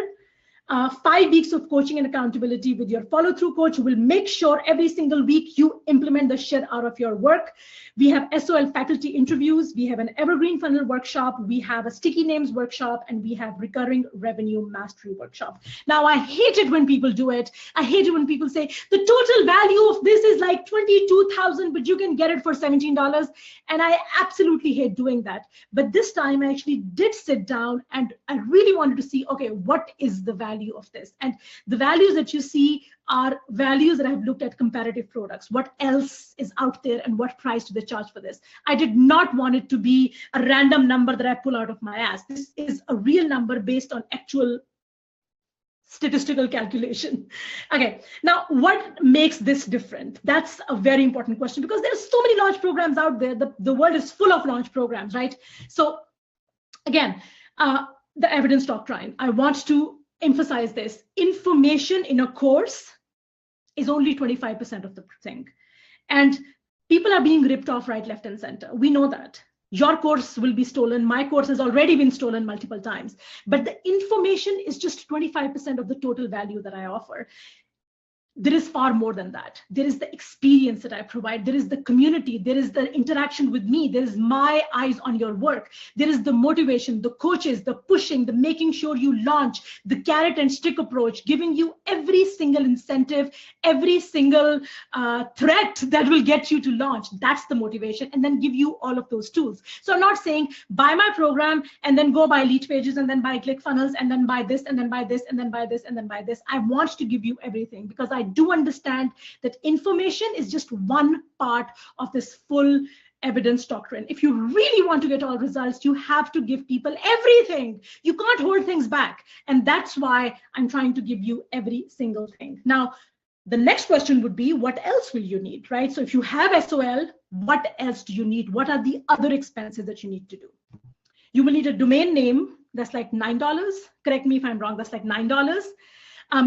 5 weeks of coaching and accountability with your follow-through coach who will make sure every single week you implement the shit out of your work. We have SOL faculty interviews. We have an Evergreen funnel workshop. We have a sticky names workshop, and we have recurring revenue mastery workshop. Now, I hate it when people do it. I hate it when people say the total value of this is like $22,000, but you can get it for $17. And I absolutely hate doing that. But this time I actually did sit down and I really wanted to see, okay, what is the value of this? And the values that you see are values that I've looked at comparative products. What else is out there and what price do they charge for this? I did not want it to be a random number that I pull out of my ass. This is a real number based on actual statistical calculation. Okay, now what makes this different? That's a very important question because there's so many launch programs out there. The world is full of launch programs, right? So again, the evidence doctrine. I want to emphasize this. Information in a course is only 25% of the thing. And people are being ripped off right, left, and center. We know that. Your course will be stolen. My course has already been stolen multiple times. But the information is just 25% of the total value that I offer. There is far more than that. There is the experience that I provide. There is the community. There is the interaction with me. There is my eyes on your work. There is the motivation, the coaches, the pushing, the making sure you launch, the carrot and stick approach, giving you every single incentive, every single threat that will get you to launch. That's the motivation. And then give you all of those tools. So I'm not saying buy my program and then go buy lead pages and then buy ClickFunnels and then buy this and then buy this and then buy this and then buy this. I want to give you everything because I do understand that information is just one part of this full evidence doctrine. If you really want to get all results, you have to give people everything. You can't hold things back. And that's why I'm trying to give you every single thing. Now, the next question would be, what else will you need, right? So if you have SOL, what else do you need? What are the other expenses that you need to do? You will need a domain name. That's like $9. Correct me if I'm wrong. That's like $9.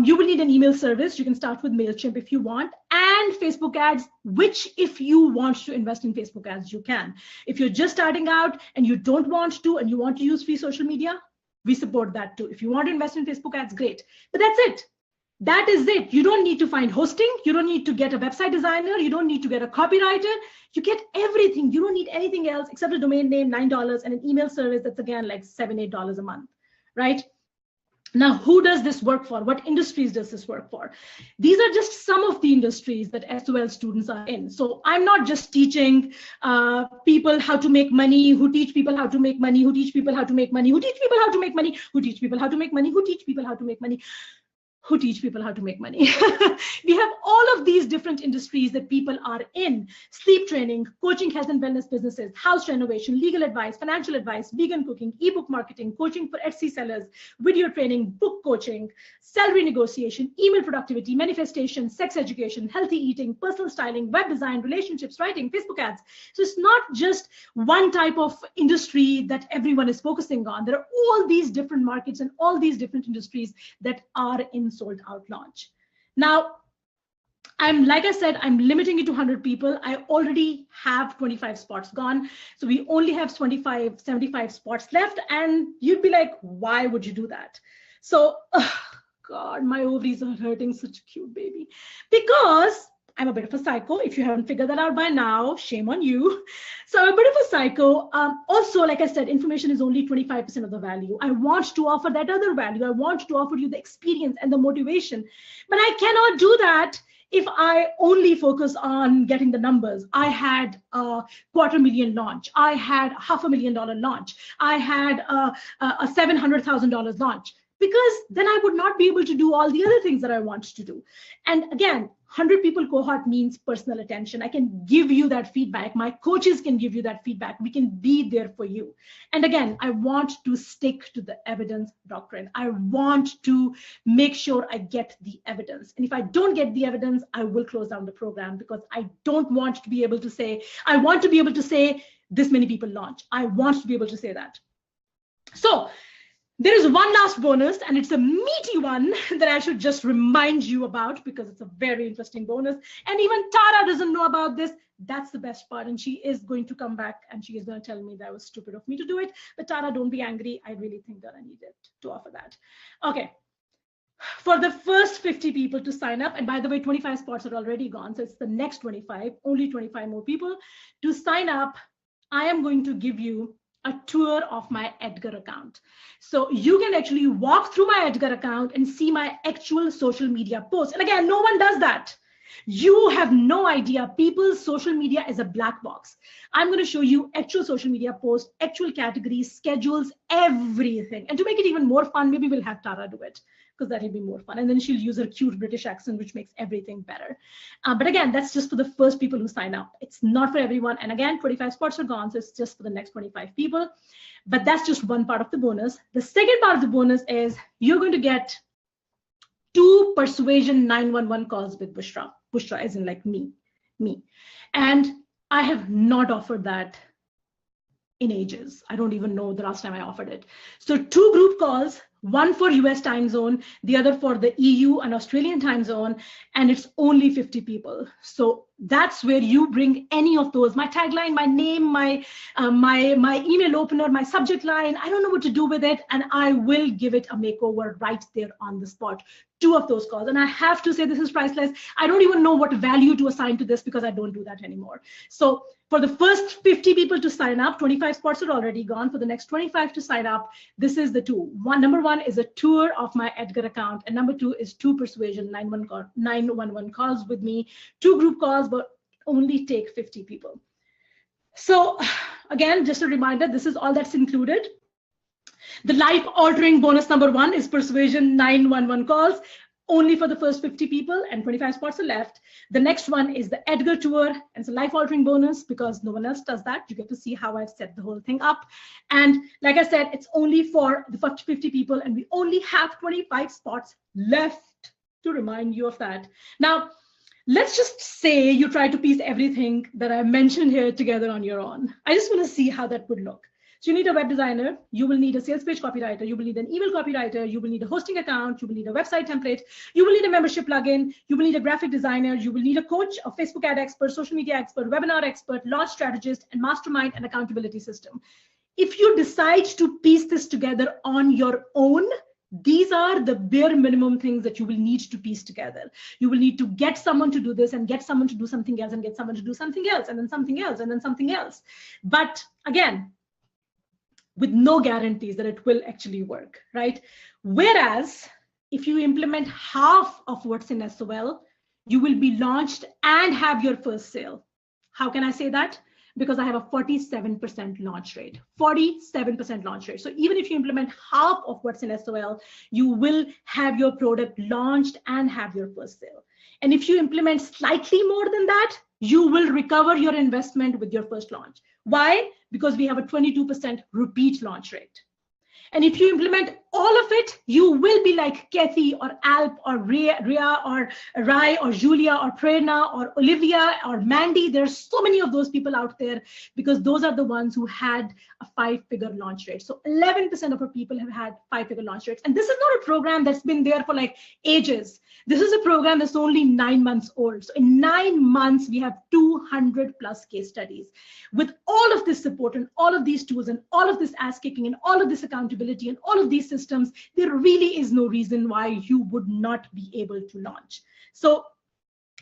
You will need an email service. You can start with MailChimp if you want, and Facebook ads, which if you want to invest in Facebook ads, you can. If you're just starting out and you don't want to, and you want to use free social media, we support that too. If you want to invest in Facebook ads, great. But that's it. That is it. You don't need to find hosting. You don't need to get a website designer. You don't need to get a copywriter. You get everything. You don't need anything else except a domain name, $9, and an email service that's again like $7, $8 a month, right? Now, who does this work for? What industries does this work for? These are just some of the industries that SOL students are in. So I'm not just teaching people how to make money, who teach people how to make money, who teach people how to make money, who teach people how to make money, who teach people how to make money, who teach people how to make money, who teach people how to make money. We have all of these different industries that people are in: sleep training, coaching, health and wellness businesses, house renovation, legal advice, financial advice, vegan cooking, ebook marketing, coaching for Etsy sellers, video training, book coaching, salary negotiation, email productivity, manifestation, sex education, healthy eating, personal styling, web design, relationships, writing, Facebook ads. So it's not just one type of industry that everyone is focusing on. There are all these different markets and all these different industries that are in sold out launch. Now, like I said, I'm limiting it to 100 people. I already have 25 spots gone. So we only have 75 spots left. And you'd be like, why would you do that? So, God, my ovaries are hurting, such a cute baby. Because I'm a bit of a psycho. If you haven't figured that out by now, shame on you. So I'm a bit of a psycho. Also, like I said, information is only 25% of the value. I want to offer that other value. I want to offer you the experience and the motivation. But I cannot do that if I only focus on getting the numbers. I had a $250,000 launch. I had $500,000 launch. I had a $700,000 launch. Because then I would not be able to do all the other things that I want to do. And again, 100 people cohort means personal attention. I can give you that feedback. My coaches can give you that feedback. We can be there for you. And again, I want to stick to the evidence doctrine. I want to make sure I get the evidence. And if I don't get the evidence, I will close down the program, because I don't want to be able to say, I want to be able to say this many people launch. I want to be able to say that. So there is one last bonus, and it's a meaty one that I should just remind you about, because it's a very interesting bonus. And even Tara doesn't know about this. That's the best part. And she is going to come back and she is going to tell me that it was stupid of me to do it. But Tara, don't be angry. I really think that I needed to offer that. Okay. For the first 50 people to sign up, and by the way, 25 spots are already gone. So it's the next 25, only 25 more people to sign up. I am going to give you a tour of my Edgar account. So you can actually walk through my Edgar account and see my actual social media posts. And again, no one does that. You have no idea. People's social media is a black box. I'm going to show you actual social media posts, actual categories, schedules, everything. And to make it even more fun, maybe we'll have Tara do it, because that'll be more fun. And then she'll use her cute British accent, which makes everything better. But again, that's just for the first people who sign up. It's not for everyone. And again, 25 spots are gone, so it's just for the next 25 people. But that's just one part of the bonus. The second part of the bonus is you're going to get 2 Persuasion 911 calls with Bushra. Bushra as in like me. And I have not offered that in ages. I don't even know the last time I offered it. So 2 group calls, one for US time zone, the other for the EU and Australian time zone, and it's only 50 people. So that's where you bring any of those, my tagline, my name, my email opener, my subject line. I don't know what to do with it, and I will give it a makeover right there on the spot. 2 of those calls. And I have to say, this is priceless. I don't even know what value to assign to this, because I don't do that anymore. So for the first 50 people to sign up, 25 spots are already gone. For the next 25 to sign up, this is the 2. Number 1 is a tour of my Edgar account, and number 2 is 2 Persuasion 911 calls with me. 2 group calls, but only take 50 people. So again, just a reminder, this is all that's included. The life-altering bonus number 1 is Persuasion 911 calls, only for the first 50 people, and 25 spots are left. The next one is the Edgar tour, and it's a life-altering bonus because no one else does that. You get to see how I've set the whole thing up. And like I said, it's only for the first 50 people, and we only have 25 spots left, to remind you of that. Now, let's just say you try to piece everything that I mentioned here together on your own. I just want to see how that would look. So you need a web designer, you will need a sales page copywriter, you will need an email copywriter, you will need a hosting account, you will need a website template, you will need a membership plugin, you will need a graphic designer, you will need a coach, a Facebook ad expert, social media expert, webinar expert, launch strategist, and mastermind and accountability system. if you decide to piece this together on your own, these are the bare minimum things that you will need to piece together. You will need to get someone to do this and get someone to do something else and get someone to do something else and then something else and then something else. But again, with no guarantees that it will actually work, right? Whereas if you implement half of what's in SOL, you will be launched and have your first sale. How can I say that? Because I have a 47% launch rate, 47% launch rate. So even if you implement half of what's in SOL, you will have your product launched and have your first sale. And if you implement slightly more than that, you will recover your investment with your first launch. Why? Because we have a 22% repeat launch rate. And if you implement all of it, you will be like Kathy or Alp or Ria or Rai or Julia or Prerna or Olivia or Mandy. There's so many of those people out there because those are the ones who had a 5-figure launch rate. So 11% of our people have had 5-figure launch rates. And this is not a program that's been there for like ages. This is a program that's only 9 months old. So in 9 months, we have 200 plus case studies. With all of this support and all of these tools and all of this ass kicking and all of this accountability and all of these systems, there really is no reason why you would not be able to launch. So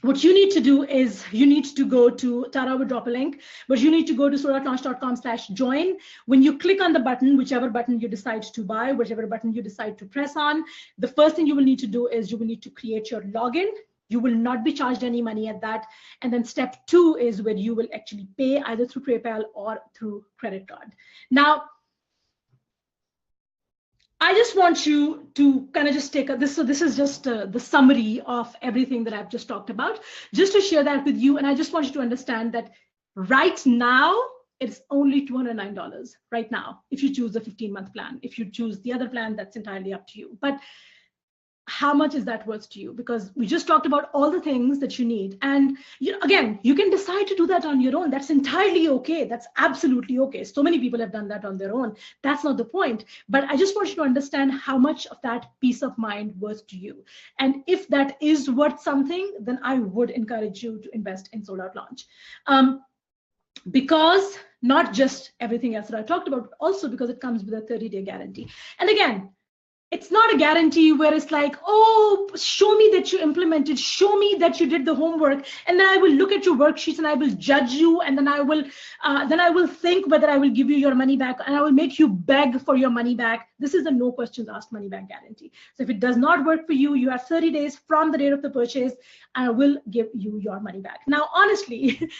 what you need to do is you need to go to, Tara will drop a link, but you need to go to slow.launch.com/join. When you click on the button, whichever button you decide to buy, whichever button you decide to press on, the first thing you will need to do is you will need to create your login. You will not be charged any money at that. And then step 2 is where you will actually pay either through PayPal or through credit card. Now, I just want you to kind of just take this. So this is just the summary of everything that I've just talked about, just to share that with you. And I just want you to understand that right now, it's only $209 right now, if you choose the 15-month plan. If you choose the other plan, that's entirely up to you. But how much is that worth to you? Because we just talked about all the things that you need. And again, you can decide to do that on your own. That's entirely okay. That's absolutely okay. So many people have done that on their own. That's not the point. But I just want you to understand how much of that peace of mind worth to you. And if that is worth something, then I would encourage you to invest in Sold Out Launch. Because not just everything else that I talked about, but also because it comes with a 30-day guarantee. And again, it's not a guarantee where it's like, oh, show me that you implemented, show me that you did the homework, and then I will look at your worksheets and I will judge you, and then I will think whether I will give you your money back, and I will make you beg for your money back. This is a no questions asked money back guarantee. So if it does not work for you, you have 30 days from the date of the purchase, and I will give you your money back. Now, honestly,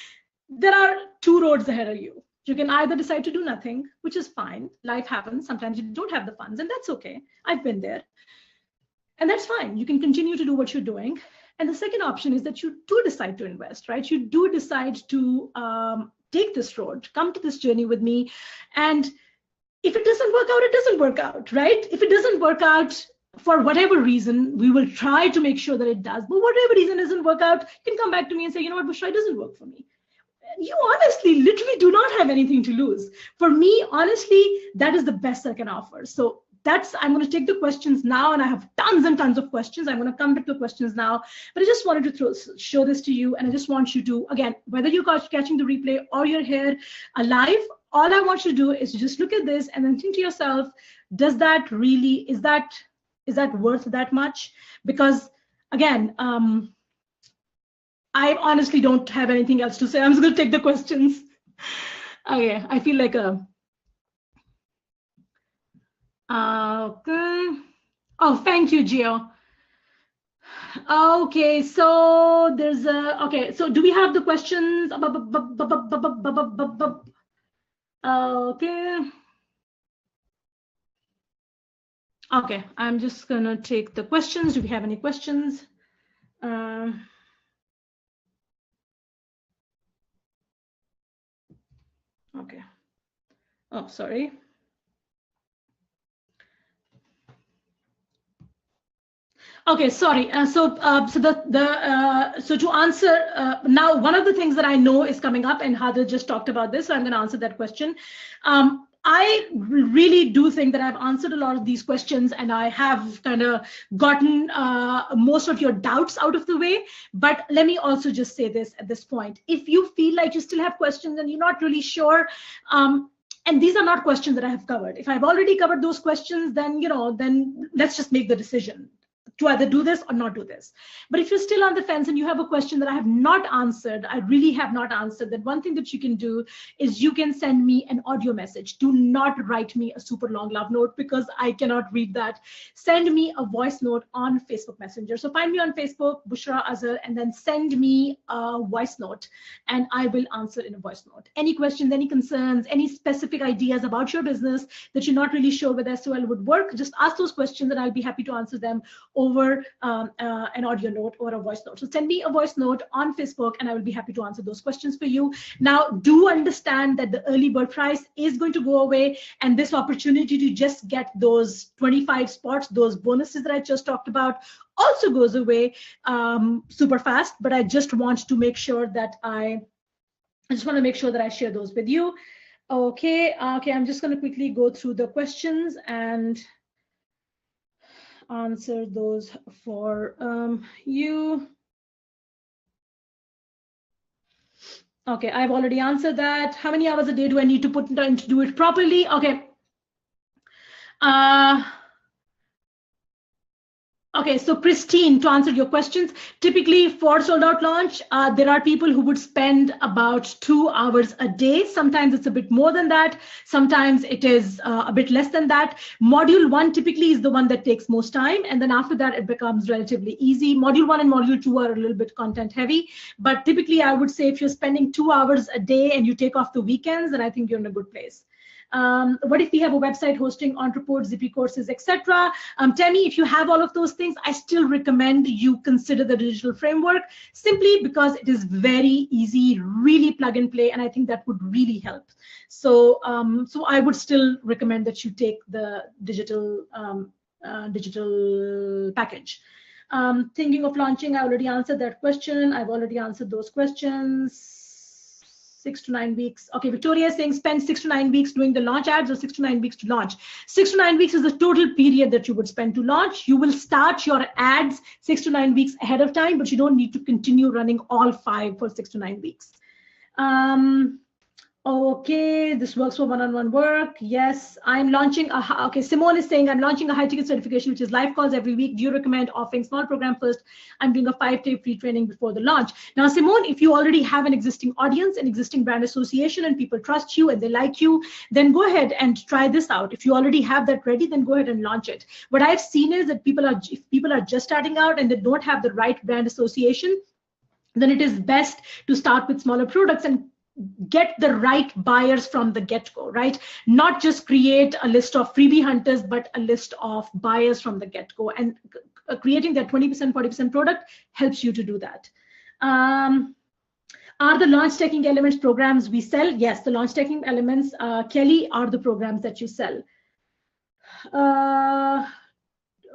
there are 2 roads ahead of you. You can either decide to do nothing, which is fine. Life happens. Sometimes you don't have the funds, and that's okay. I've been there. And that's fine. You can continue to do what you're doing. And the second option is that you do decide to invest, right? You do decide to take this road, come to this journey with me. And if it doesn't work out, it doesn't work out, right? If it doesn't work out for whatever reason, we will try to make sure that it does. But whatever reason doesn't work out, you can come back to me and say, you know what, Bushra, it doesn't work for me. You honestly literally do not have anything to lose. For me, honestly, that is the best I can offer. So I'm going to take the questions now, and I have tons and tons of questions. I'm going to come back to the questions now, but I just wanted to show this to you, and I just want you to, again, whether you're catching the replay or you're here live, all I want you to do is to just look at this and then think to yourself, does that really, is that worth that much? Because again, I honestly don't have anything else to say. I'm just going to take the questions. Okay, I feel like a. Okay. Oh, thank you, Gio. Okay, so there's a. Okay, so do we have the questions? Okay. Okay, I'm just going to take the questions. Do we have any questions? Okay. Oh, sorry. Okay, sorry. So to answer now, one of the things that I know is coming up, and Hadil just talked about this, so I'm going to answer that question. I really do think that I've answered a lot of these questions, and I have kind of gotten most of your doubts out of the way. But let me also just say this at this point. If you feel like you still have questions and you're not really sure, And these are not questions that I have covered. If I've already covered those questions, then, then let's just make the decision to either do this or not do this. But if you're still on the fence and you have a question that I have not answered, I really have not answered, then one thing that you can do is you can send me an audio message. Do not write me a super long love note because I cannot read that. Send me a voice note on Facebook Messenger. So find me on Facebook, Bushra Azhar, and then send me a voice note and I will answer in a voice note. Any questions, any concerns, any specific ideas about your business that you're not really sure whether SOL would work, just ask those questions and I'll be happy to answer them over an audio note or a voice note. So send me a voice note on Facebook and I will be happy to answer those questions for you. Now, do understand that the early bird price is going to go away, and this opportunity to just get those 25 spots, those bonuses that I just talked about, also goes away super fast. But I just want to make sure that I share those with you. Okay, I'm just going to quickly go through the questions and answer those for you. Okay, I've already answered that. How many hours a day do I need to put in to do it properly? Okay. Okay, so Christine, to answer your questions, typically for sold out launch, there are people who would spend about 2 hours a day. Sometimes it's a bit more than that. Sometimes it is a bit less than that. Module 1 typically is the one that takes most time. And then after that, it becomes relatively easy. Module 1 and module 2 are a little bit content heavy. But typically, I would say if you're spending 2 hours a day and you take off the weekends, then I think you're in a good place. What if we have a website hosting, entreport, Zippy courses, etc.? Tammy, if you have all of those things, I still recommend you consider the digital framework simply because it is very easy, really plug and play, and I think that would really help. So, so I would still recommend that you take the digital package. Thinking of launching, I already answered that question. I've already answered those questions. 6 to 9 weeks. Okay, Victoria is saying spend 6 to 9 weeks doing the launch ads or 6 to 9 weeks to launch. 6 to 9 weeks is the total period that you would spend to launch. You will start your ads 6 to 9 weeks ahead of time, but you don't need to continue running all 5 for 6 to 9 weeks. Okay, this works for one-on-one work. Yes, I'm launching okay, Simone is saying I'm launching a high-ticket certification, which is live calls every week. Do you recommend offering small program first? I'm doing a 5-day free training before the launch. Now, Simone, if you already have an existing audience, an existing brand association, and people trust you and they like you, then go ahead and try this out. If you already have that ready, then go ahead and launch it. What I've seen is that if people are just starting out and they don't have the right brand association, then it is best to start with smaller products and get the right buyers from the get-go, right? Not just create a list of freebie hunters, but a list of buyers from the get-go. And creating that 20%, 40% product helps you to do that. Are the launch taking elements programs we sell? Yes, the launch taking elements, Kelly, are the programs that you sell.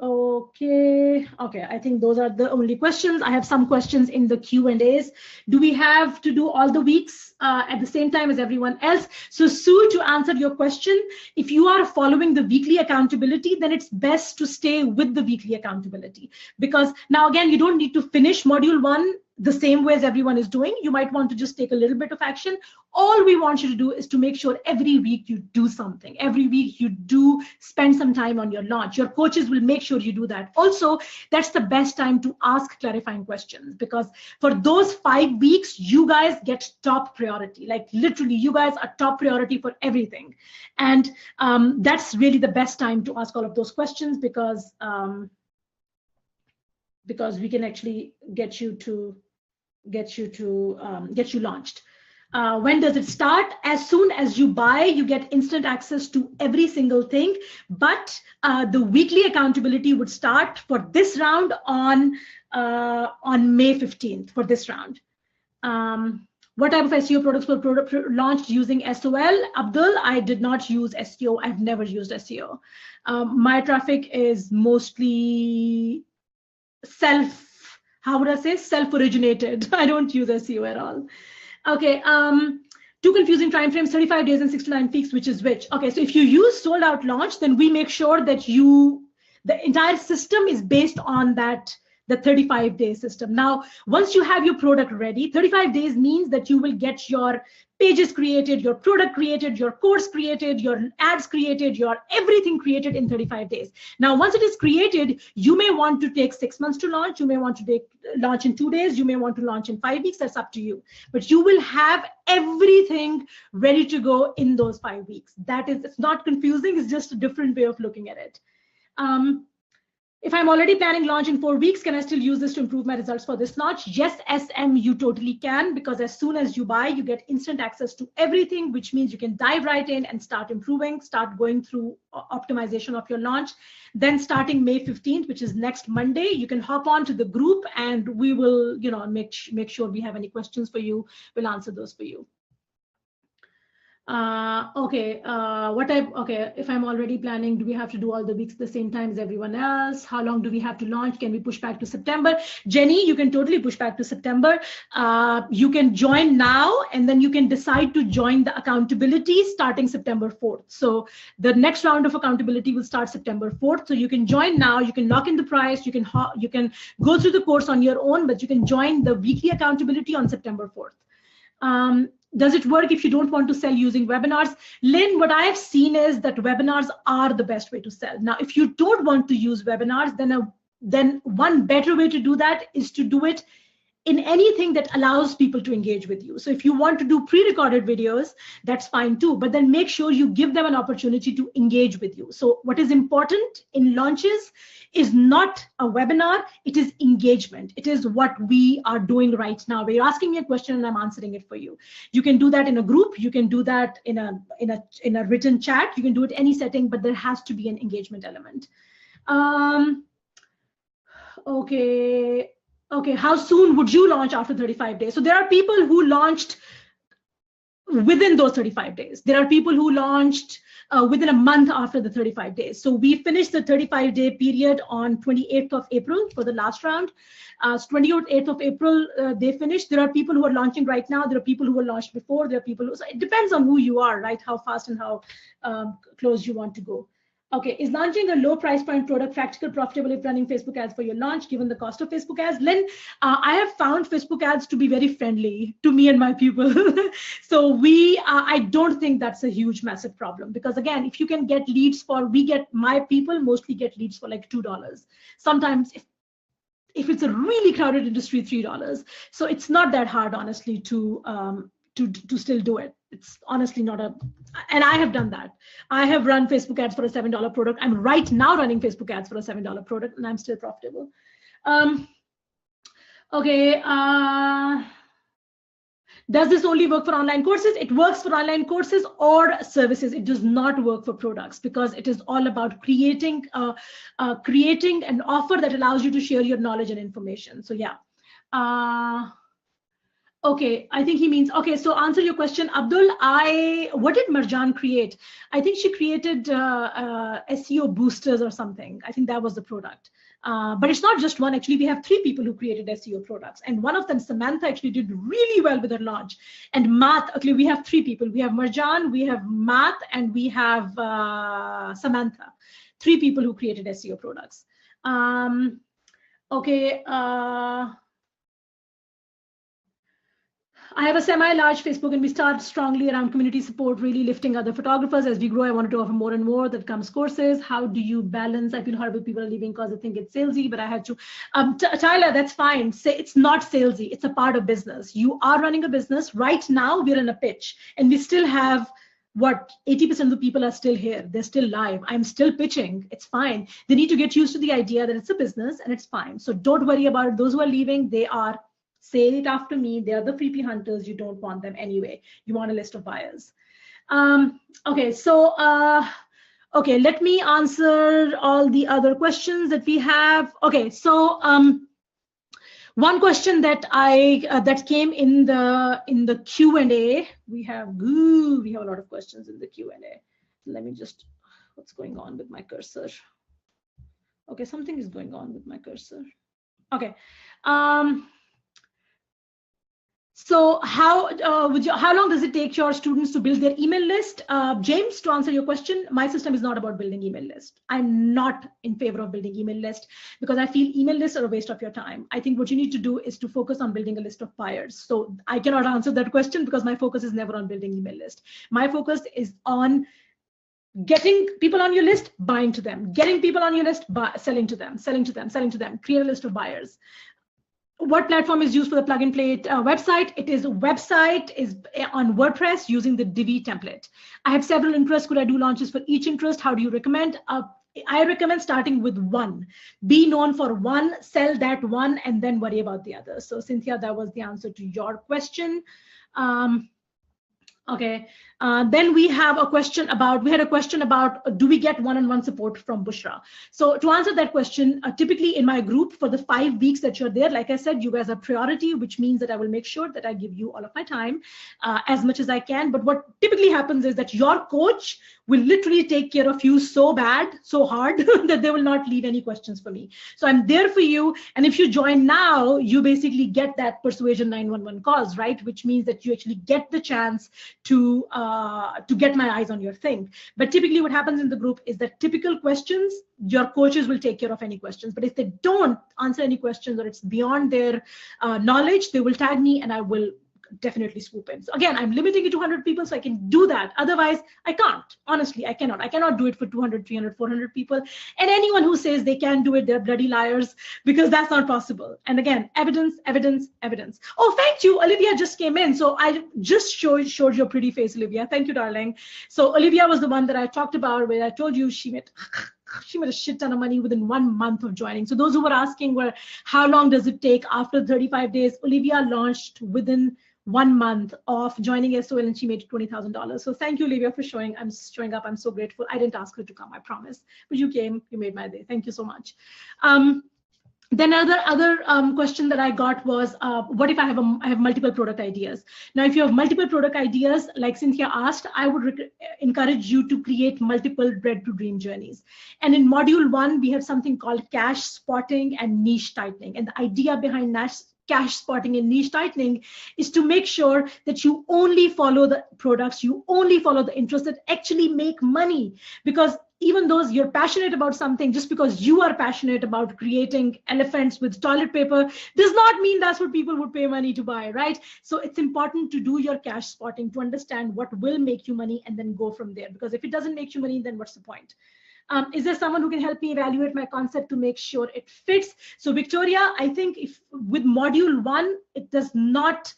Okay, I think those are the only questions. I have some questions in the Q&As. Do we have to do all the weeks at the same time as everyone else? So Sue, to answer your question, if you are following the weekly accountability, then it's best to stay with the weekly accountability, because now again, you don't need to finish module 1 the same way as everyone is doing. You might want to just take a little bit of action. All we want you to do is to make sure every week you do something. Every week you do spend some time on your launch. Your coaches will make sure you do that. Also, that's the best time to ask clarifying questions, because for those 5 weeks, you guys get top priority. Like literally, you guys are top priority for everything. And that's really the best time to ask all of those questions, because we can actually get you launched. When does it start? As soon as you buy, you get instant access to every single thing. But the weekly accountability would start for this round on May 15th for this round. What type of SEO products were launched using SOL? Abdul, I did not use SEO. I've never used SEO. My traffic is mostly self-originated. I don't use SEO at all. Okay, two confusing time frames, 35 days and 6 to 9 weeks, which is which? Okay, so if you use sold out launch, then we make sure that the entire system is based on that the 35-day system. Now, once you have your product ready, 35 days means that you will get your pages created, your product created, your course created, your ads created, your everything created in 35 days. Now, once it is created, you may want to take 6 months to launch. You may want to launch in 2 days. You may want to launch in 5 weeks. That's up to you. But you will have everything ready to go in those 5 weeks. That is, it's not confusing. It's just a different way of looking at it. If I'm already planning launch in 4 weeks, can I still use this to improve my results for this launch? Yes, SM, you totally can, because as soon as you buy, you get instant access to everything, which means you can dive right in and start improving, start going through optimization of your launch. Then starting May 15th, which is next Monday, you can hop on to the group and we will, make sure we have any questions for you. We'll answer those for you. Okay, if I'm already planning, do we have to do all the weeks at the same time as everyone else? How long do we have to launch? Can we push back to September? Jenny, you can totally push back to September. You can join now, and then you can decide to join the accountability starting September 4th. So the next round of accountability will start September 4th. So you can join now, you can lock in the price, you can go through the course on your own, but you can join the weekly accountability on September 4th. Does it work if you don't want to sell using webinars? Lynn, what I have seen is that webinars are the best way to sell. Now, if you don't want to use webinars, then one better way to do that is to do it in anything that allows people to engage with you. So if you want to do pre-recorded videos, that's fine too, but then make sure you give them an opportunity to engage with you. So what is important in launches is not a webinar, it is engagement. It is what we are doing right now, where you're asking me a question and I'm answering it for you. You can do that in a group, you can do that in a written chat, you can do it any setting, but there has to be an engagement element. Okay, how soon would you launch after 35 days? So there are people who launched within those 35 days. There are people who launched within a month after the 35 days. So we finished the 35-day period on 28th of April for the last round. 28th of April, they finished. There are people who are launching right now. There are people who were launched before. There are people who, so it depends on who you are, right? How fast and how close you want to go. Okay, is launching a low price point product practical, profitable if running Facebook ads for your launch, given the cost of Facebook ads? Lynn, I have found Facebook ads to be very friendly to me and my people. So I don't think that's a huge, massive problem, because again, if you can get leads my people mostly get leads for like $2. Sometimes if it's a really crowded industry, $3. So it's not that hard, honestly, to still do it. It's honestly not and I have done that. I have run Facebook ads for a $7 product. I'm right now running Facebook ads for a $7 product, and I'm still profitable. Okay. Does this only work for online courses? It works for online courses or services. It does not work for products, because it is all about creating an offer that allows you to share your knowledge and information. So yeah. Okay, I think he means, okay, so answer your question, Abdul. What did Marjan create? I think she created SEO boosters or something. I think that was the product. But it's not just one, actually. We have 3 people who created SEO products. And one of them, Samantha, actually did really well with her launch. And Math, actually, we have 3 people. We have Marjan, we have Math, and we have Samantha. 3 people who created SEO products. Okay. I have a semi-large Facebook, and we start strongly around community support, really lifting other photographers. As we grow, I wanted to offer more and more. That comes courses. How do you balance? I feel horrible people are leaving because I think it's salesy, but I had to. Tyler, that's fine. Say it's not salesy. It's a part of business. You are running a business. Right now, we're in a pitch, and we still have, what, 80% of the people are still here. They're still live. I'm still pitching. It's fine. They need to get used to the idea that it's a business, and it's fine. So don't worry about it. Those who are leaving, they are, say it after me, they are the freebie hunters. You don't want them anyway. You want a list of buyers. Okay, so okay, let me answer all the other questions that we have. Okay, so one question that that came in the Q&A. We have a lot of questions in the Q&A. Let me just, what's going on with my cursor? Okay, something is going on with my cursor. Okay. So how long does it take your students to build their email list? James, to answer your question, my system is not about building email list. I'm not in favor of building email list because I feel email lists are a waste of your time. I think what you need to do is to focus on building a list of buyers. So I cannot answer that question because my focus is never on building email list. My focus is on getting people on your list, buying to them, getting people on your list, selling to them, create a list of buyers. What platform is used for the plug and play website? It is a website is on WordPress using the Divi template. I have several interests. Could I do launches for each interest? How do you recommend? I recommend starting with one. Be known for one, sell that one, and then worry about the others. So Cynthia, that was the answer to your question. Okay, then we had a question about, do we get one-on-one support from Bushra? So to answer that question, typically in my group for the 5 weeks that you're there, like I said, you guys are priority, which means that I will make sure that I give you all of my time as much as I can. But what typically happens is that your coach will literally take care of you so bad, so hard that they will not leave any questions for me. So I'm there for you. And if you join now, you basically get that Persuasion 911 calls, right? Which means that you actually get the chance to get my eyes on your thing. But typically what happens in the group is that typical questions, your coaches will take care of any questions. But if they don't answer any questions or it's beyond their knowledge, they will tag me and I will definitely swoop in. So again, I'm limiting it to 100 people so I can do that. Otherwise, I can't. Honestly, I cannot. I cannot do it for 200, 300, 400 people. And anyone who says they can do it, they're bloody liars because that's not possible. And again, evidence, evidence, evidence. Oh, thank you. Olivia just came in. So I just showed your pretty face, Olivia. Thank you, darling. So Olivia was the one that I talked about where I told you she made a shit ton of money within 1 month of joining. So those who were asking how long does it take after 35 days, Olivia launched within 1 month of joining SOL and she made $20,000. So thank you, Olivia, for showing up. I'm so grateful. I didn't ask her to come, I promise, but you came, you made my day. Thank you so much. Then other question that I got was, what if I have multiple product ideas? Now, if you have multiple product ideas, like Cynthia asked, I would encourage you to create multiple bread to dream journeys. And in module 1, we have something called cash spotting and niche tightening. And the idea behind cash spotting and niche tightening is to make sure that you only follow the products, you only follow the interests that actually make money. Because even though you're passionate about something, just because you are passionate about creating elephants with toilet paper does not mean that's what people would pay money to buy, right? So it's important to do your cash spotting to understand what will make you money and then go from there. Because if it doesn't make you money, then what's the point? Is there someone who can help me evaluate my concept to make sure it fits? So Victoria, I think if with module 1, it does not,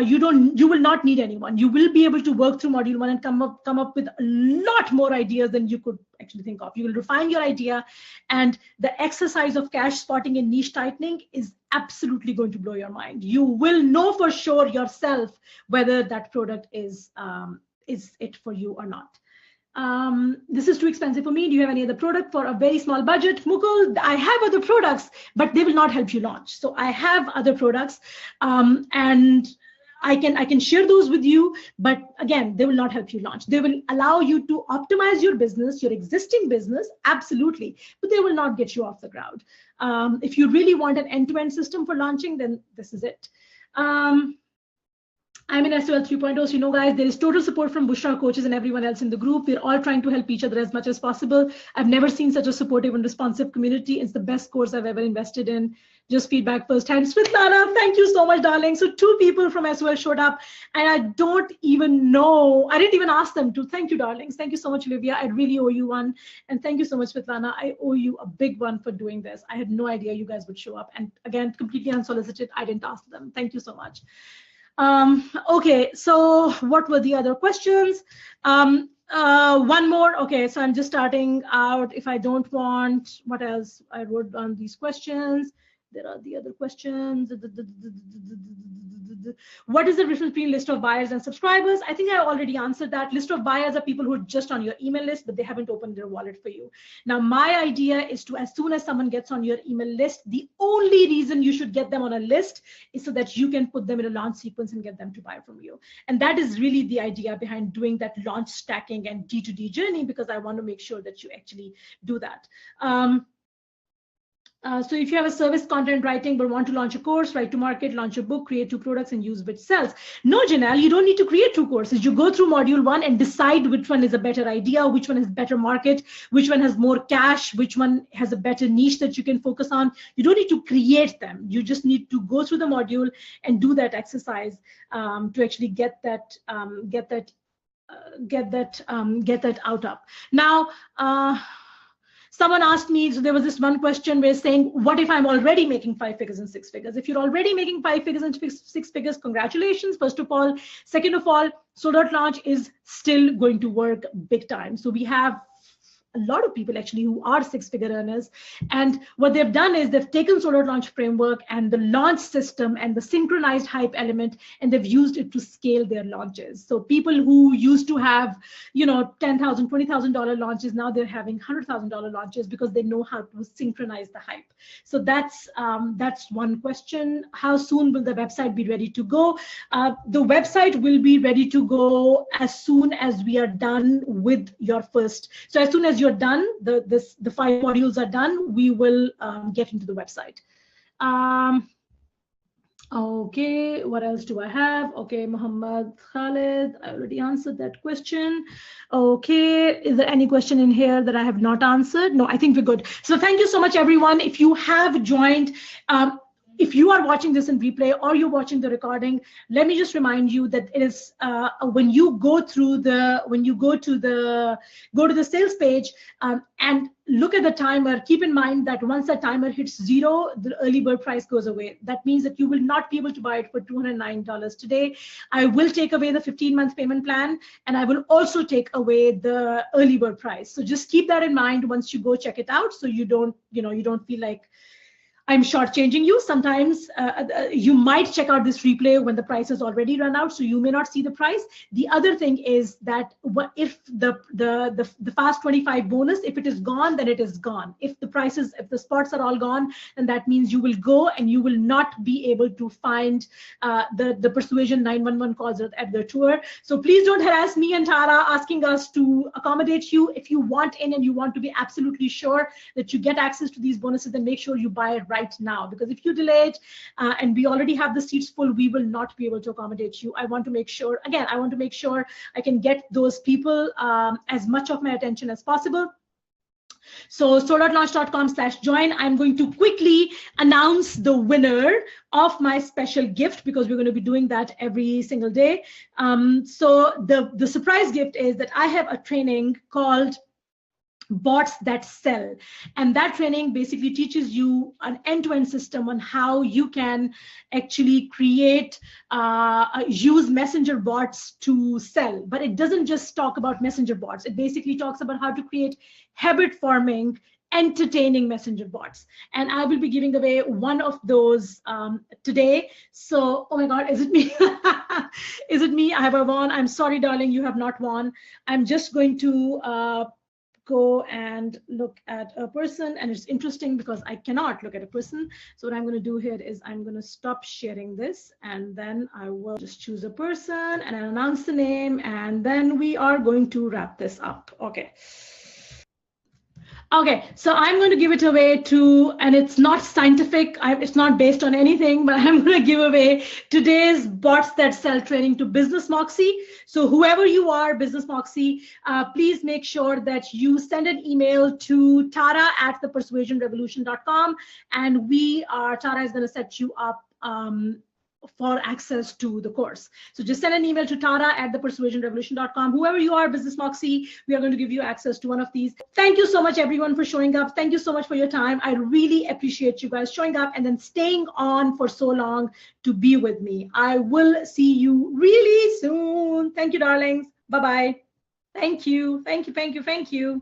you will not need anyone. You will be able to work through module 1 and come up with a lot more ideas than you could actually think of. You will refine your idea, and the exercise of cash spotting and niche tightening is absolutely going to blow your mind. You will know for sure yourself whether that product is it for you or not. This is too expensive for me. Do you have any other product for a very small budget? Mukul, I have other products, but they will not help you launch. So I have other products, and I can share those with you, but again, they will not help you launch. They will allow you to optimize your business, your existing business, absolutely, but they will not get you off the ground. If you really want an end-to-end system for launching, then this is it. I'm in SOL 3.0, so guys, there is total support from Bushra coaches and everyone else in the group. We're all trying to help each other as much as possible. I've never seen such a supportive and responsive community. It's the best course I've ever invested in. Just feedback firsthand. Svetlana, thank you so much, darling. So 2 people from SOL showed up, and I don't even know. I didn't even ask them to. Thank you, darlings. Thank you so much, Olivia. I really owe you one. And thank you so much, Svetlana. I owe you a big one for doing this. I had no idea you guys would show up. And again, completely unsolicited. I didn't ask them. Thank you so much. Okay, so what were the other questions? One more. Okay, so I'm just starting out. If I don't want, what else? I wrote down these questions. There are the other questions. What is the difference between list of buyers and subscribers? I think I already answered that. List of buyers are people who are just on your email list, but they haven't opened their wallet for you. Now, my idea is to, as soon as someone gets on your email list, the only reason you should get them on a list is so that you can put them in a launch sequence and get them to buy from you. And that is really the idea behind doing that launch stacking and D2D journey, because I want to make sure that you actually do that. So if you have a service content writing but want to launch a course, write to market, launch a book, create 2 products and use which sells. No, Janelle, you don't need to create 2 courses. You go through module 1 and decide which one is a better idea, which one has better market, which one has more cash, which one has a better niche that you can focus on. You don't need to create them. You just need to go through the module and do that exercise to actually get that out up. Now, someone asked me, so there was this one question where saying, what if I'm already making 5 figures and 6 figures? If you're already making 5 figures and 6 figures, congratulations, first of all. Second of all, Sold Out Launch is still going to work big time. So we have a lot of people actually who are 6-figure earners. And what they've done is they've taken Sold Out Launch framework and the launch system and the synchronized hype element, and they've used it to scale their launches. So people who used to have, $10,000, $20,000 launches, now they're having $100,000 launches because they know how to synchronize the hype. So that's one question. How soon will the website be ready to go? The website will be ready to go as soon as we are done with your first. So as soon as you're done, the 5 modules are done, we will get into the website. Okay, what else do I have? Okay, Muhammad Khalid, I already answered that question. Okay, is there any question in here that I have not answered? No, I think we're good. So thank you so much, everyone. If you have joined, if you are watching this in replay or you're watching the recording, let me just remind you that it is when you go to the sales page and look at the timer, keep in mind that once the timer hits 0, the early bird price goes away. That means that you will not be able to buy it for $209 today. I will take away the 15-month payment plan, and I will also take away the early bird price. So just keep that in mind once you go check it out, so you don't feel like I'm shortchanging you. Sometimes you might check out this replay when the price has already run out, so you may not see the price. The other thing is that if the Fast 25 bonus, if it is gone, then it is gone. If the spots are all gone, then that means you will go and you will not be able to find the Persuasion 911 calls at the tour. So please don't harass me and Tara asking us to accommodate you. If you want in and you want to be absolutely sure that you get access to these bonuses, then make sure you buy it right now, because if you delay it and we already have the seats full, we will not be able to accommodate you. I want to make sure I can get those people as much of my attention as possible. So soldoutlaunch.com/join. I'm going to quickly announce the winner of my special gift, because we're going to be doing that every single day. So the surprise gift is that I have a training called Bots That Sell, and that training basically teaches you an end-to-end system on how you can actually create use messenger bots to sell. But it doesn't just talk about messenger bots. It basically talks about how to create habit forming, entertaining messenger bots, and I will be giving away one of those today. So, oh my god, is it me? Is it me? I have won. I'm sorry, darling, you have not won. I'm just going to go and look at a person, and it's interesting because I cannot look at a person. So what I'm going to do here is I'm going to stop sharing this, and then I will just choose a person and I'll announce the name, and then we are going to wrap this up. Okay, so I'm going to give it away to, and it's not scientific, it's not based on anything, but I'm going to give away today's Bots That Sell training to Business Moxie. So whoever you are, Business Moxie, please make sure that you send an email to tara@thepersuasionrevolution.com, and Tara is going to set you up for access to the course. So just send an email to tara@thepersuasionrevolution.com. Whoever you are, Business Moxie, we are going to give you access to one of these. Thank you so much, everyone, for showing up. Thank you so much for your time. I really appreciate you guys showing up and then staying on for so long to be with me. I will see you really soon. Thank you, darlings. Bye-bye. Thank you. Thank you. Thank you. Thank you.